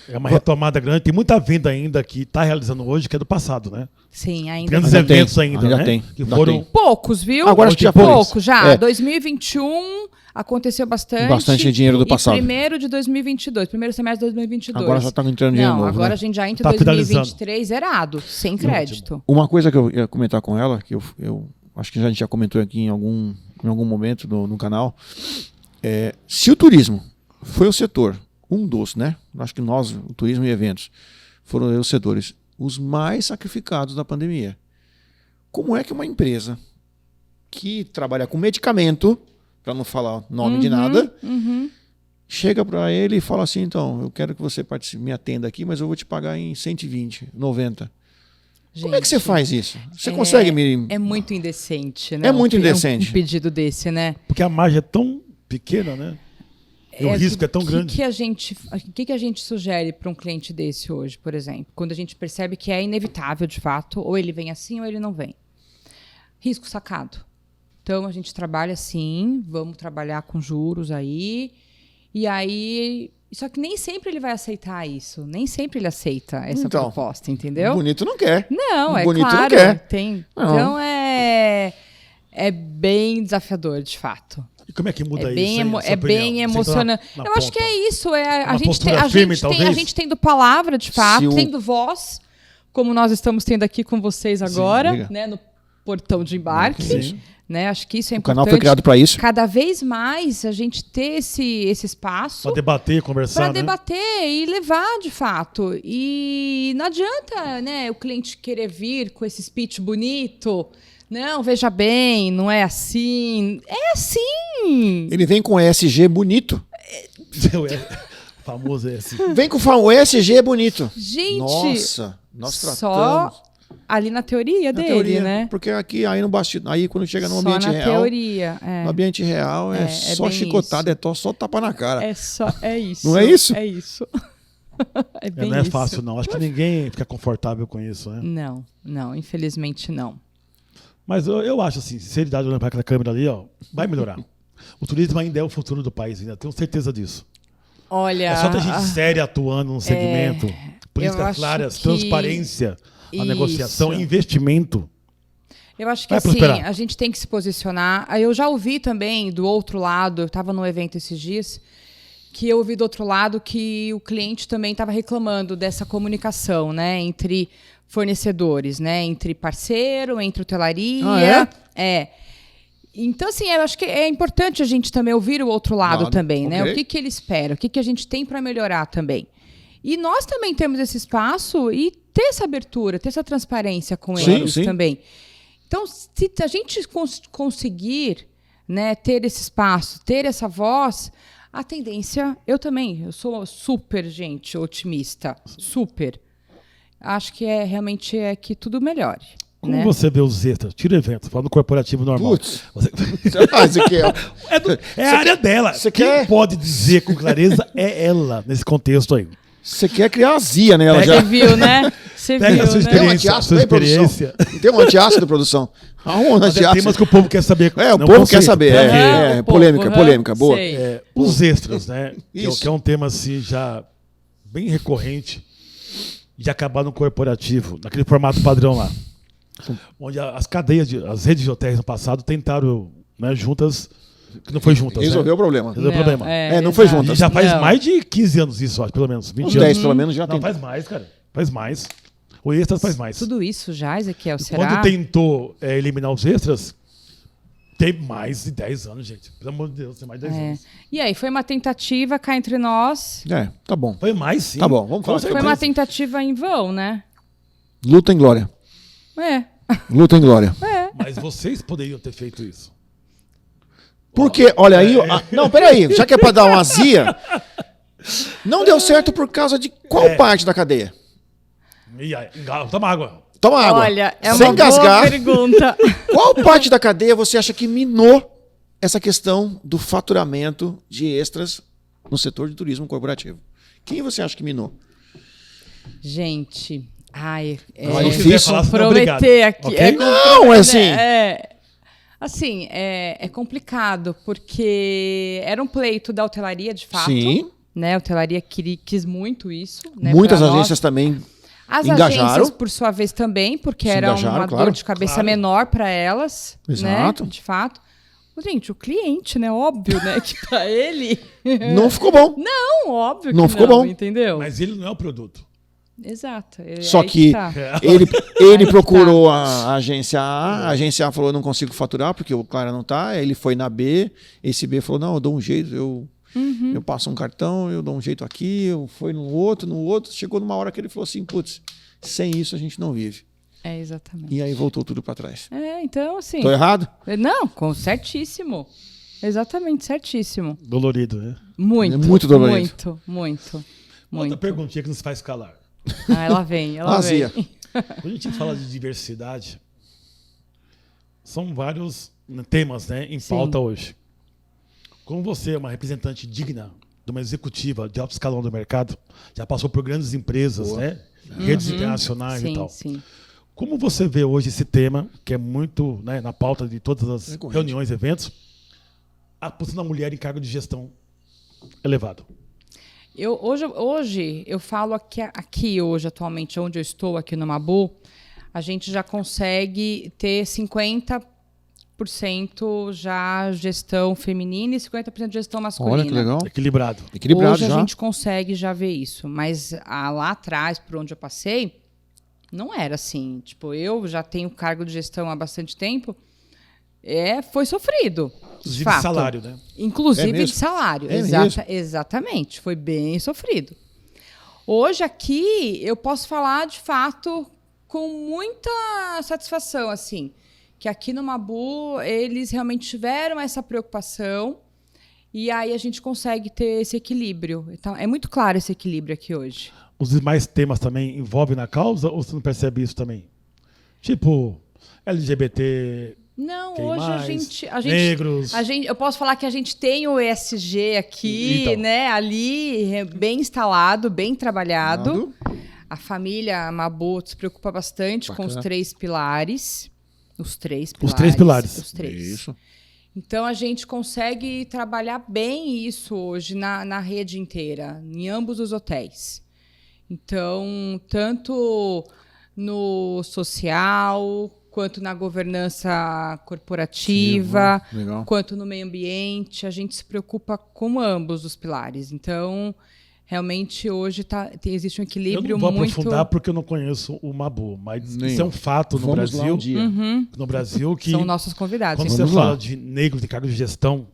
É uma retomada grande. Tem muita venda ainda que está realizando hoje que é do passado, né? Sim, ainda. Grandes eventos ainda, né? Tem. Que foram poucos, viu? Agora acho que já poucos já. 2021 aconteceu bastante. Bastante dinheiro do passado. E primeiro de 2022, primeiro semestre de 2022. Agora já está entrando dinheiro novo. Agora né? a gente já entra em 2023 zerado, sem crédito. Uma coisa que eu ia comentar com ela, que eu acho que a gente já comentou aqui em algum momento no canal, se o turismo foi o setor, um dos, né? Acho que nós, o turismo e eventos, foram os setores os mais sacrificados da pandemia. Como é que uma empresa que trabalha com medicamento, para não falar nome de nada, chega para ele e fala assim, então, eu quero que você me atenda aqui, mas eu vou te pagar em 120, 90. Gente, como é que você faz isso? Você consegue me... É muito indecente, né? É muito indecente. Um pedido desse, né? Porque a margem é tão pequena, né? E o risco é tão grande. O que a gente sugere para um cliente desse hoje, por exemplo? Quando a gente percebe que é inevitável, de fato, ou ele vem assim ou ele não vem. Risco sacado. Então, a gente trabalha assim, vamos trabalhar com juros aí, e aí... Só que nem sempre ele vai aceitar isso. Nem sempre ele aceita essa proposta, entendeu? Bonito não quer. Não, é bonito claro. Não quer. Então, é bem desafiador, de fato. E como é que muda isso? É bem emocionante. Eu acho que é isso. A gente tendo palavra, de fato, tendo voz, como nós estamos tendo aqui com vocês agora, né, no portão de embarque. Né? Acho que isso é importante. O canal foi criado para isso. Cada vez mais a gente ter esse espaço. Para debater, conversar. Para debater e levar, de fato. E não adianta, né, o cliente querer vir com esse speech bonito. Não, veja bem, não é assim. É assim! Ele vem com ESG bonito. Famoso ESG. Vem com o ESG bonito. Gente, nossa, nós tratamos. Só ali na teoria dele, né? Porque aqui, aí no bastidor, aí quando chega no só ambiente na real. Teoria, no ambiente real é só chicotada, só tapa na cara. É isso. Não é isso? É isso. Não é fácil, não. Acho que ninguém fica confortável com isso, né? Não, infelizmente não. Mas eu acho assim, sinceridade, olhando para aquela câmera ali, ó, vai melhorar. O turismo ainda é o futuro do país, ainda tenho certeza disso. Olha, é só ter gente séria atuando no segmento, políticas claras, transparência, a negociação, investimento. Eu acho que assim, a gente tem que se posicionar. Eu já ouvi também do outro lado, eu estava num evento esses dias, que eu ouvi do outro lado que o cliente também estava reclamando dessa comunicação, né, entre fornecedores, né, entre parceiro, entre hotelaria. Então, assim, eu acho que é importante a gente também ouvir o outro lado também, né? O que ele espera, o que a gente tem para melhorar também. E nós também temos esse espaço e ter essa abertura, ter essa transparência com eles também. Então, se a gente conseguir, né, ter esse espaço, ter essa voz, a tendência, eu sou super, gente, otimista, super. Acho que realmente é que tudo melhore. Como você vê os extras? Tira evento, fala no corporativo normal. Putz, você quer... é a área dela. Quem pode dizer com clareza é ela, nesse contexto aí. Você quer criar azia nela já. Você viu, né? Você viu, a sua experiência. Tem um experiência. Tem um antiácido, produção. Tem temas que o povo quer saber. O povo quer saber. Polêmica, boa. Os extras, né? Que é um tema assim já bem recorrente de acabar no corporativo, naquele formato padrão lá. Onde as cadeias, as redes de hotéis no passado tentaram, né, juntas, que não foi juntas. Resolveu o problema. Resolveu o problema. Não foi juntas. E já faz mais de 15 anos isso, acho, pelo menos. 20 Uns anos. 10 pelo menos já tem. Não, faz mais, cara. Faz mais. O extras faz mais. Tudo isso já, Ezequiel, será? Quando tentou eliminar os extras, Tem mais de 10 anos, gente. Pelo amor de Deus, tem mais de 10 anos. E aí, foi uma tentativa cá entre nós. Tá bom. Foi mais, sim. Tá bom, vamos falar. Foi uma tentativa em vão, né? Luta em glória. Luta em glória. Mas vocês poderiam ter feito isso. Porque, olha aí... Não, peraí. Já que é pra dar uma azia... Não deu certo por causa de qual parte da cadeia? E aí, toma água. Toma água. Olha, é sem uma gasgar, boa pergunta. Qual parte da cadeia você acha que minou essa questão do faturamento de extras no setor de turismo corporativo? Quem você acha que minou? Gente, é difícil prometer aqui. Okay? Não, é assim. Assim, é complicado, porque era um pleito da hotelaria, de fato. Sim. Né? A hotelaria quis muito isso. Né, muitas agências também As engajaram. agências, por sua vez, também, porque era uma dor de cabeça menor para elas. Exato. Né? De fato. Gente, o cliente, né? Óbvio, né? Que para ele... Não ficou bom. Não, óbvio que não. Ficou bom. Entendeu? Mas ele não é o produto. Exato. Só que ele procurou a agência A agência A falou, não consigo faturar, porque o cara não tá. Ele foi na B, esse B falou, não, eu dou um jeito, eu passo um cartão, eu dou um jeito aqui, eu fui no outro. Chegou numa hora que ele falou assim, putz, sem isso a gente não vive. Exatamente. E aí voltou tudo para trás. Então assim... Tô errado? Não, certíssimo. Exatamente, certíssimo. Dolorido, né? Muito. É muito dolorido. Muito. Outra perguntinha que nos faz calar. Ela vem. Vem. Quando a gente fala de diversidade, são vários temas, né, em pauta hoje. Como você é uma representante digna de uma executiva de alto escalão do mercado, já passou por grandes empresas, né, redes internacionais e tal. Sim. Como você vê hoje esse tema, que é muito, né, na pauta de todas as reuniões, eventos, a posição da mulher em cargo de gestão elevado? Hoje, eu falo aqui hoje, atualmente, onde eu estou, aqui no Mabu, a gente já consegue ter 50% já gestão feminina e 50% de gestão masculina. Olha que legal. Equilibrado hoje já. A gente consegue já ver isso, mas lá atrás, por onde eu passei, não era assim. Tipo, eu já tenho cargo de gestão há bastante tempo, foi sofrido. Inclusive de salário, né? Inclusive de salário. Exatamente. Foi bem sofrido. Hoje aqui eu posso falar de fato com muita satisfação, assim, que aqui no Mabu eles realmente tiveram essa preocupação e aí a gente consegue ter esse equilíbrio. Então, é muito claro esse equilíbrio aqui hoje. Os demais temas também envolvem na causa ou você não percebe isso também? Tipo, LGBT... Não, quem hoje mais? a gente negros. eu posso falar que a gente tem o ESG aqui, então, né, ali bem instalado, bem trabalhado. A família Mabu se preocupa bastante com os 3 pilares. Os 3 pilares. Os 3. Isso. Então a gente consegue trabalhar bem isso hoje na rede inteira, em ambos os hotéis. Então, tanto no social, quanto na governança corporativa, quanto no meio ambiente, a gente se preocupa com ambos os pilares. Então, realmente, hoje existe um equilíbrio muito... Eu não vou aprofundar porque eu não conheço o Mabu, mas isso é um fato no Brasil. No Brasil que... São nossos convidados. Quando você fala de negros de cargo de gestão,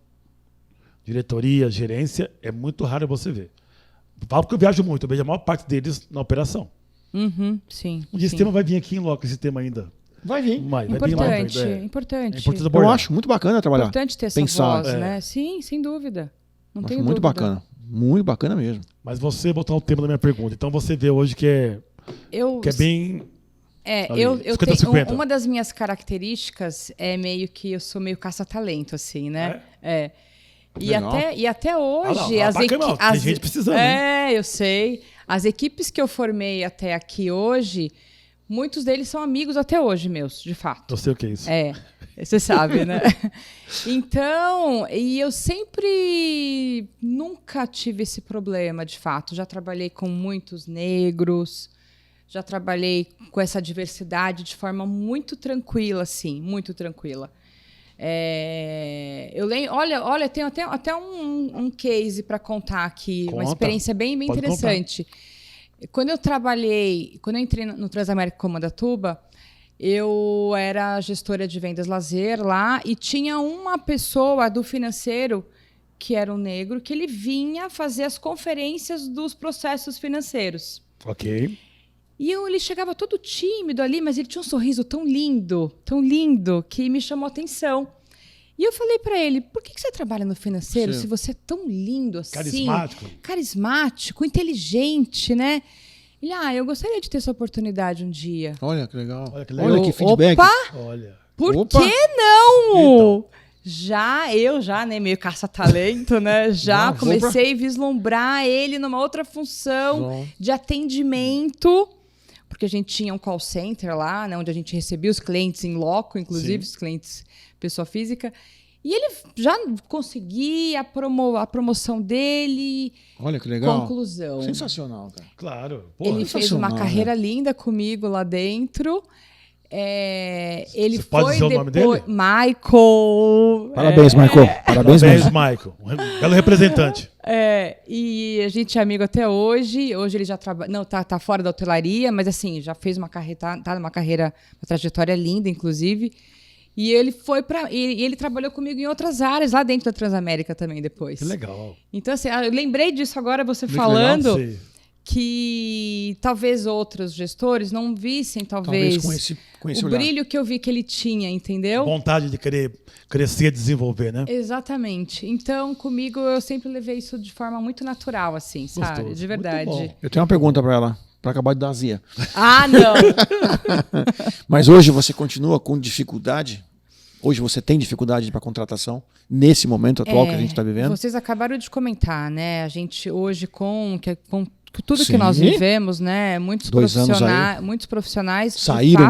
diretoria, gerência, é muito raro você ver. Falo porque eu viajo muito, eu vejo a maior parte deles na operação. Sim. Um dia esse tema vai vir aqui em loco, esse tema ainda. Vai vir. Importante. É importante eu acho muito bacana trabalhar. É importante ter essa voz, né? Sim, sem dúvida. Não tenho muito dúvida. Bacana. Muito bacana mesmo. Mas você botou o tema da minha pergunta. Então você vê hoje que é bem... eu 50, tenho 50. uma das minhas características é meio que eu sou meio caça-talento, assim, né? E até hoje tem gente precisando. Eu sei. As equipes que eu formei até aqui hoje, muitos deles são amigos até hoje meus, de fato. Eu sei o que é isso. Você sabe, né? Então, e eu nunca tive esse problema, de fato. Já trabalhei com muitos negros, já trabalhei com essa diversidade de forma muito tranquila, assim, muito tranquila. Eu lembro, olha, tenho até um case para contar aqui, uma experiência bem interessante. Quando eu entrei no Transamérica Comandatuba, eu era gestora de vendas lazer lá e tinha uma pessoa do financeiro que era um negro, que ele vinha fazer as conferências dos processos financeiros. Ok. E ele chegava todo tímido ali, mas ele tinha um sorriso tão lindo, que me chamou a atenção. E eu falei para ele, por que você trabalha no financeiro se você é tão lindo assim? Carismático, inteligente, né? Ele, eu gostaria de ter essa oportunidade um dia. Olha que legal. Olha que feedback. Olha. Por que não? Então. né, meio caça-talento, né? Comecei a vislumbrar ele numa outra função de atendimento, porque a gente tinha um call center lá, né, onde a gente recebia os clientes em loco, inclusive os clientes pessoa física, e ele já conseguia a promoção dele. Olha que legal. Conclusão. Sensacional, cara. Claro. Ele fez uma carreira linda comigo lá dentro. Ele Você pode dizer o nome dele? Michael. Parabéns, Michael. Parabéns, Michael. Belo representante. E a gente é amigo até hoje. Hoje ele já trabalha. Não, tá fora da hotelaria, mas assim, já fez uma carreira, tá numa carreira, uma trajetória linda, inclusive. E ele ele trabalhou comigo em outras áreas lá dentro da Transamérica também depois. Que legal. Então, assim, eu lembrei disso agora, você falando. Que talvez outros gestores não vissem, talvez com esse o olhar. brilho que eu vi que ele tinha, entendeu? Vontade de querer crescer, desenvolver, né? Exatamente. Então, comigo, eu sempre levei isso de forma muito natural, assim, sabe? Gostoso. De verdade. Eu tenho uma pergunta para ela, para acabar de dar azia. Não! Mas hoje você continua com dificuldade? Hoje você tem dificuldade para contratação? Nesse momento atual que a gente está vivendo? Vocês acabaram de comentar, né? A gente hoje, com tudo que nós vivemos, né? Muitos profissionais saíram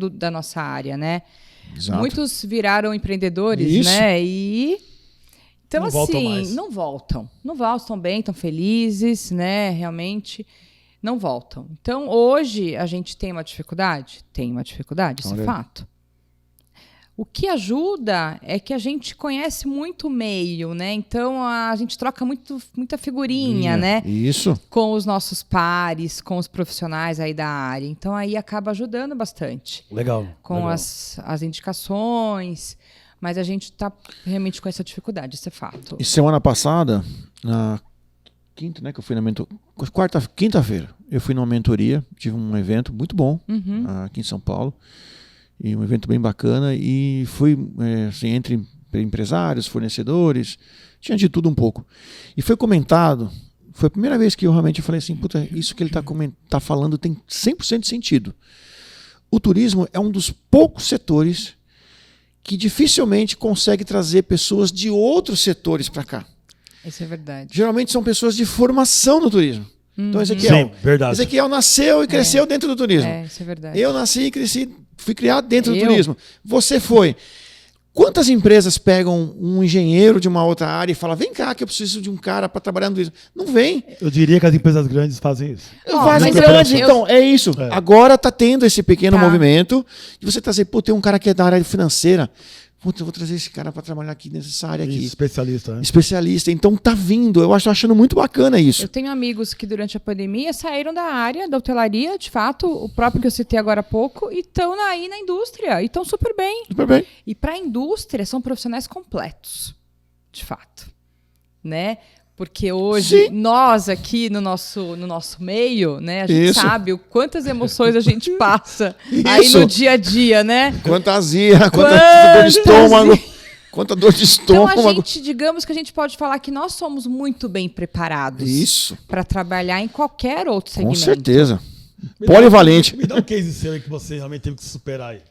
da nossa área, né? Exato. Muitos viraram empreendedores, né? E então não assim, não voltam bem, estão felizes, né? Realmente não voltam. Então hoje a gente tem uma dificuldade, isso é fato. O que ajuda é que a gente conhece muito o meio, né? Então a gente troca muita figurinha, né? Isso. Com os nossos pares, com os profissionais aí da área. Então aí acaba ajudando bastante. Legal. Com as indicações, mas a gente está realmente com essa dificuldade, isso é fato. E semana passada, na quinta, né, que eu fui na quinta-feira, eu fui numa mentoria, tive um evento muito bom aqui em São Paulo. E um evento bem bacana, e fui assim, entre empresários, fornecedores, tinha de tudo um pouco. E foi comentado, foi a primeira vez que eu realmente falei assim, puta, isso que ele tá falando tem 100% de sentido. O turismo é um dos poucos setores que dificilmente consegue trazer pessoas de outros setores para cá. Isso é verdade. Geralmente são pessoas de formação no turismo. Então Ezequiel nasceu e cresceu dentro do turismo. Isso é verdade. Eu nasci e cresci, fui criado dentro do turismo. Você foi. Quantas empresas pegam um engenheiro de uma outra área e falam, vem cá que eu preciso de um cara para trabalhar no turismo? Não vem. Eu diria que as empresas grandes fazem isso. Fazem grandes. Então, é isso. Agora está tendo esse pequeno movimento de você trazer, tem um cara que é da área financeira. Putz, eu vou trazer esse cara para trabalhar aqui nessa área aqui. Especialista, né? Especialista. Então tá vindo. Eu acho achando muito bacana isso. Eu tenho amigos que durante a pandemia saíram da área da hotelaria, de fato, o próprio que eu citei agora há pouco, e estão aí na indústria. E estão super bem. Super bem. E para a indústria são profissionais completos, de fato. Né? Porque hoje, nós aqui no nosso meio, né, a gente sabe o quantas emoções a gente passa aí no dia a dia, né? Quanta azia, quanta dor de estômago. Quanta dor de estômago. Então, digamos que a gente pode falar que nós somos muito bem preparados para trabalhar em qualquer outro segmento. Com certeza. Polivalente. Me dá um case seu aí que você realmente teve que superar aí.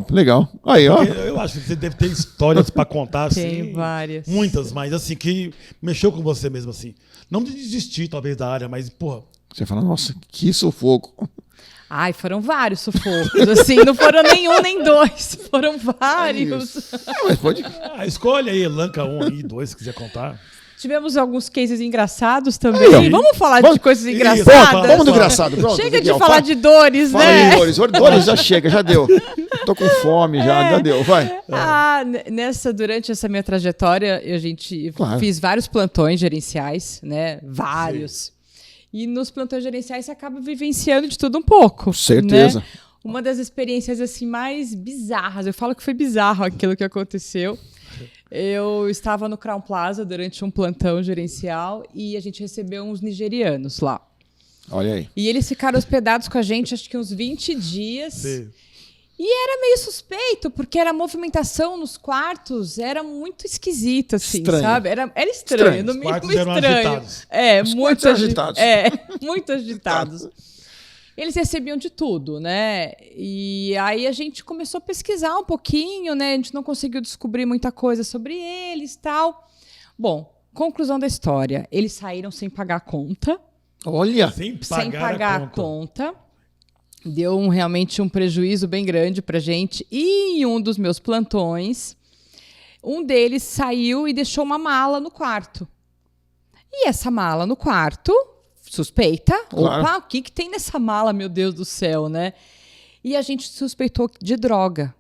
Legal. Aí, ó. Eu acho que você deve ter histórias para contar, assim. Tem várias. Muitas, mas assim, que mexeu com você mesmo, assim. Não de desistir, talvez, da área, mas, porra. Você fala, nossa, que sufoco. Ai, foram vários sufocos, assim, não foram nenhum nem dois, foram vários. Mas pode... escolhe aí, elenca um aí, dois, se quiser contar. Tivemos alguns cases engraçados também. Vamos falar de coisas engraçadas? Vamos do engraçado. Pronto, chega de falar de dores, fala né? Aí, dores já chega, já deu. Tô com fome, já deu, vai. Durante essa minha trajetória, fiz vários plantões gerenciais, né? Vários. Sim. E nos plantões gerenciais você acaba vivenciando de tudo um pouco. Certeza. Né? uma das experiências assim mais bizarras. Eu falo que foi bizarro aquilo que aconteceu. Eu estava no Crown Plaza durante um plantão gerencial e a gente recebeu uns nigerianos lá. Olha aí. E eles ficaram hospedados com a gente acho que uns 20 dias. Sim. E era meio suspeito, porque a movimentação nos quartos era muito esquisita, assim, estranho. Sabe? Era estranho, no mínimo estranho. Muito agitados. Muito agitados. Eles recebiam de tudo, né? E aí a gente começou a pesquisar um pouquinho, né? A gente não conseguiu descobrir muita coisa sobre eles e tal. Bom, conclusão da história. Eles saíram sem pagar a conta. Olha! Sem pagar a conta. Deu realmente um prejuízo bem grande pra gente. E em um dos meus plantões, um deles saiu e deixou uma mala no quarto. E essa mala no quarto, suspeita. Claro. Opa, o que tem nessa mala, meu Deus do céu, né? E a gente suspeitou de droga.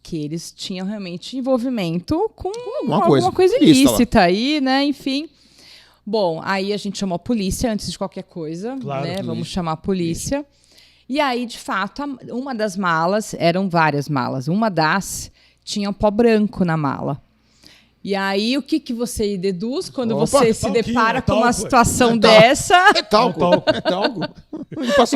Que eles tinham realmente envolvimento com alguma coisa ilícita aí, né? Enfim. Bom, aí a gente chamou a polícia antes de qualquer coisa, claro, né? Vamos chamar a polícia. E aí, de fato, uma das malas, eram várias malas, uma das tinha um pó branco na mala. E aí, o que você deduz quando você se depara com uma situação dessa? É talco. É talco.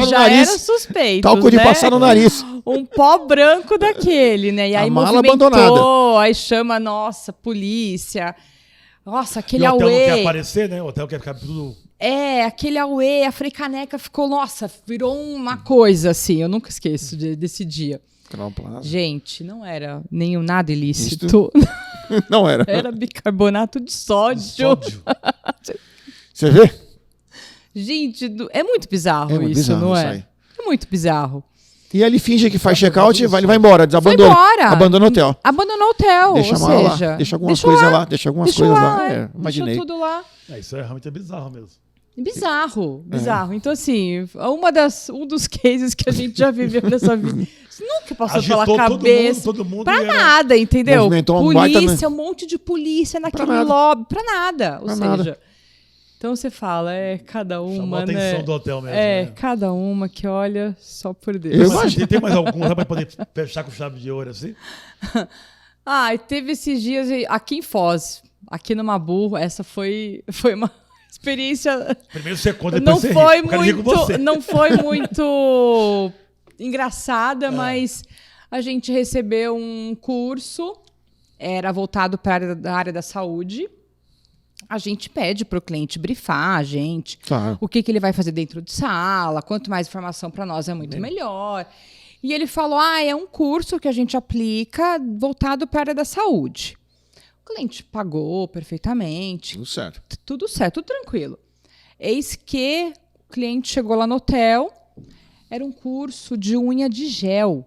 Já era suspeito, talco de passar no nariz. Um pó branco daquele, né? E aí mala movimentou, abandonada. Aí chama, nossa, polícia. Nossa, aquele auê. O hotel não quer auê. aparecer, né? O hotel quer ficar tudo... Aquele auê, a Frei Caneca ficou, nossa, virou uma coisa assim, eu nunca esqueço desse dia. Gente, não era nada ilícito. Não era. Era bicarbonato de sódio. Você vê? Gente, é muito bizarro isso, bizarro, não isso é? aí. É muito bizarro. E ele finge que faz check-out e ele vai embora, desabandona. Abandona o hotel. Abandonou o hotel, deixa ou lá, seja... deixa algumas coisas lá. Deixa algumas coisas lá. Imaginei. Deixou tudo lá. Isso é realmente bizarro mesmo. Bizarro. Então, assim, um dos cases que a gente já viveu nessa vida. Isso nunca passou pela cabeça. Todo mundo pra nada, entendeu? Polícia, um monte de polícia naquele lobby. Pra nada. Ou seja, então você fala, cada uma, chamou a atenção do hotel mesmo. Cada uma que olha só por Deus. Tem mais algum pra poder fechar com chave de ouro assim? E teve esses dias aqui em Foz, aqui no Mabu, essa foi uma experiência. Primeiro você conta, depois você ri. Não foi muito engraçada, mas a gente recebeu um curso, era voltado para a área da saúde. A gente pede para o cliente brifar a gente, claro. O que ele vai fazer dentro de sala, quanto mais informação para nós é muito melhor. E ele falou, é um curso que a gente aplica voltado para a área da saúde. O cliente pagou perfeitamente. Tudo certo. Tudo tranquilo. Eis que o cliente chegou lá no hotel, era um curso de unha de gel.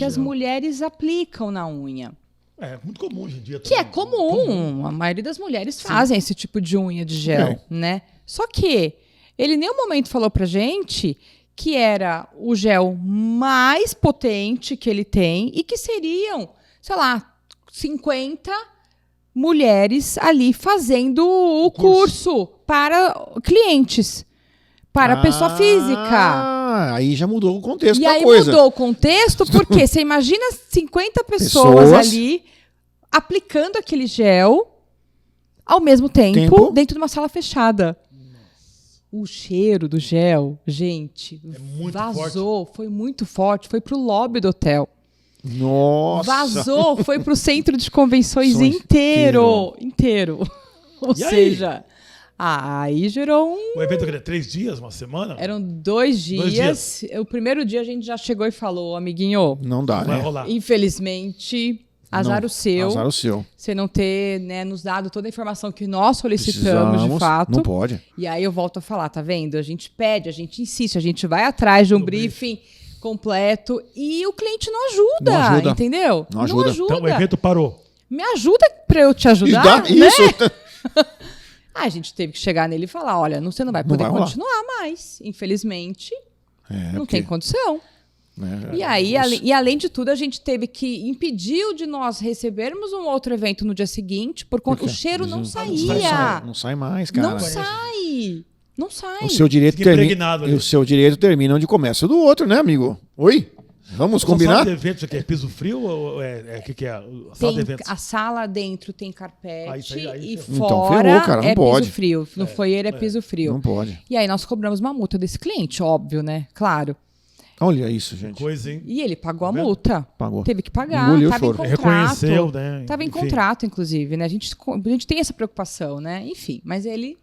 As mulheres aplicam na unha. É muito comum hoje em dia. Que é comum. A maioria das mulheres fazem esse tipo de unha de gel, né? Só que ele em nenhum momento falou pra gente que era o gel mais potente que ele tem e que seriam, 50 mulheres ali fazendo o curso para clientes, para pessoa física. Aí já mudou o contexto da coisa. E aí mudou o contexto porque você imagina 50 pessoas ali aplicando aquele gel ao mesmo tempo dentro de uma sala fechada. O cheiro do gel, gente, vazou, foi muito forte, foi pro lobby do hotel. Nossa! Vazou, foi pro centro de convenções inteiro. Ou seja, aí gerou O evento era 3 dias, uma semana? Eram 2 dias. O primeiro dia a gente já chegou e falou, amiguinho, não dá, vai rolar. Infelizmente, azar o seu. Você não ter nos dado toda a informação que nós solicitamos, de fato. Não pode. E aí eu volto a falar, tá vendo? A gente pede, a gente insiste, a gente vai atrás de um briefing completo e o cliente não ajuda. Entendeu? Não ajuda. Então o evento parou. Me ajuda pra eu te ajudar, Isso. A gente teve que chegar nele e falar, olha, você não vai poder continuar mais. Infelizmente, não tem condição. E aí, além de tudo, a gente teve que impedir de nós recebermos um outro evento no dia seguinte, porque o cheiro não saía. Não sai mais, cara. Não sai. Não sai. O seu direito termina onde começa o do outro, né, amigo? Oi? Vamos combinar? Sala de eventos aqui é piso frio ou que é? A sala de eventos? A sala dentro tem carpete e então, fora ferrou, cara, não pode. Piso frio. No foyer é piso frio. Não pode. E aí nós cobramos uma multa desse cliente, óbvio, né? Claro. Olha isso, gente. Coisa, hein? E ele pagou a multa. Pagou. Teve que pagar. Engoliu Tava em o choro. contrato. Reconheceu, né? Tava em contrato, inclusive, né? A gente tem essa preocupação, né? Enfim, mas ele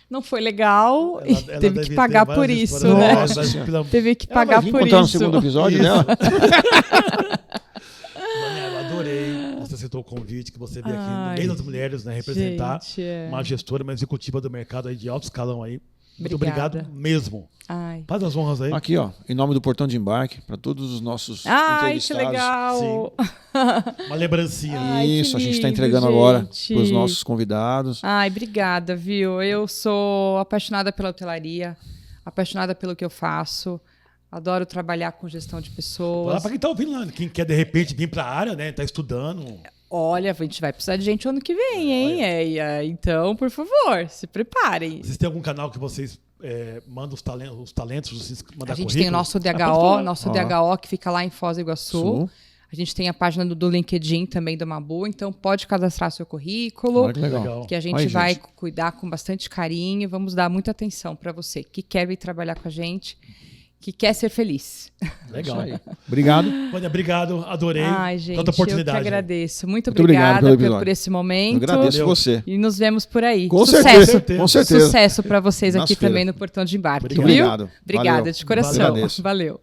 não foi legal e teve que pagar por isso, né? Nossa, teve que pagar por isso. Contar no segundo episódio dela. Eu adorei. Você aceitou o convite que você veio aqui no meio das mulheres, né? Representar uma gestora, uma executiva do mercado aí de alto escalão aí. Muito obrigado mesmo. Faz as honras aí. Aqui, ó, em nome do Portão de Embarque, para todos os nossos entrevistados. Que legal! Sim. Uma lembrancinha. Isso, a gente está entregando agora para os nossos convidados. Obrigada, viu? Eu sou apaixonada pela hotelaria, apaixonada pelo que eu faço. Adoro trabalhar com gestão de pessoas. Para quem está ouvindo lá, quem quer de repente vir para a área, né? Está estudando. Olha, a gente vai precisar de gente ano que vem, hein? Então, por favor, se preparem. Vocês têm algum canal que vocês mandam os talentos, vocês mandam a gente currículo? Tem o nosso DHO, DHO que fica lá em Foz do Iguaçu. A gente tem a página do LinkedIn também do Mabu, então pode cadastrar seu currículo. Olha que legal. Que a gente vai cuidar com bastante carinho. Vamos dar muita atenção para você que quer vir trabalhar com a gente, que quer ser feliz. Legal. Obrigado. Vânia, obrigado. Adorei. Gente, tanta oportunidade. Eu que agradeço. Muito obrigada por esse momento. Eu agradeço você. E nos vemos por aí. Com Sucesso. Certeza. Com certeza. Sucesso para vocês aqui também no Portão de Embarque. Muito obrigado. Obrigada de coração. Valeu. Valeu.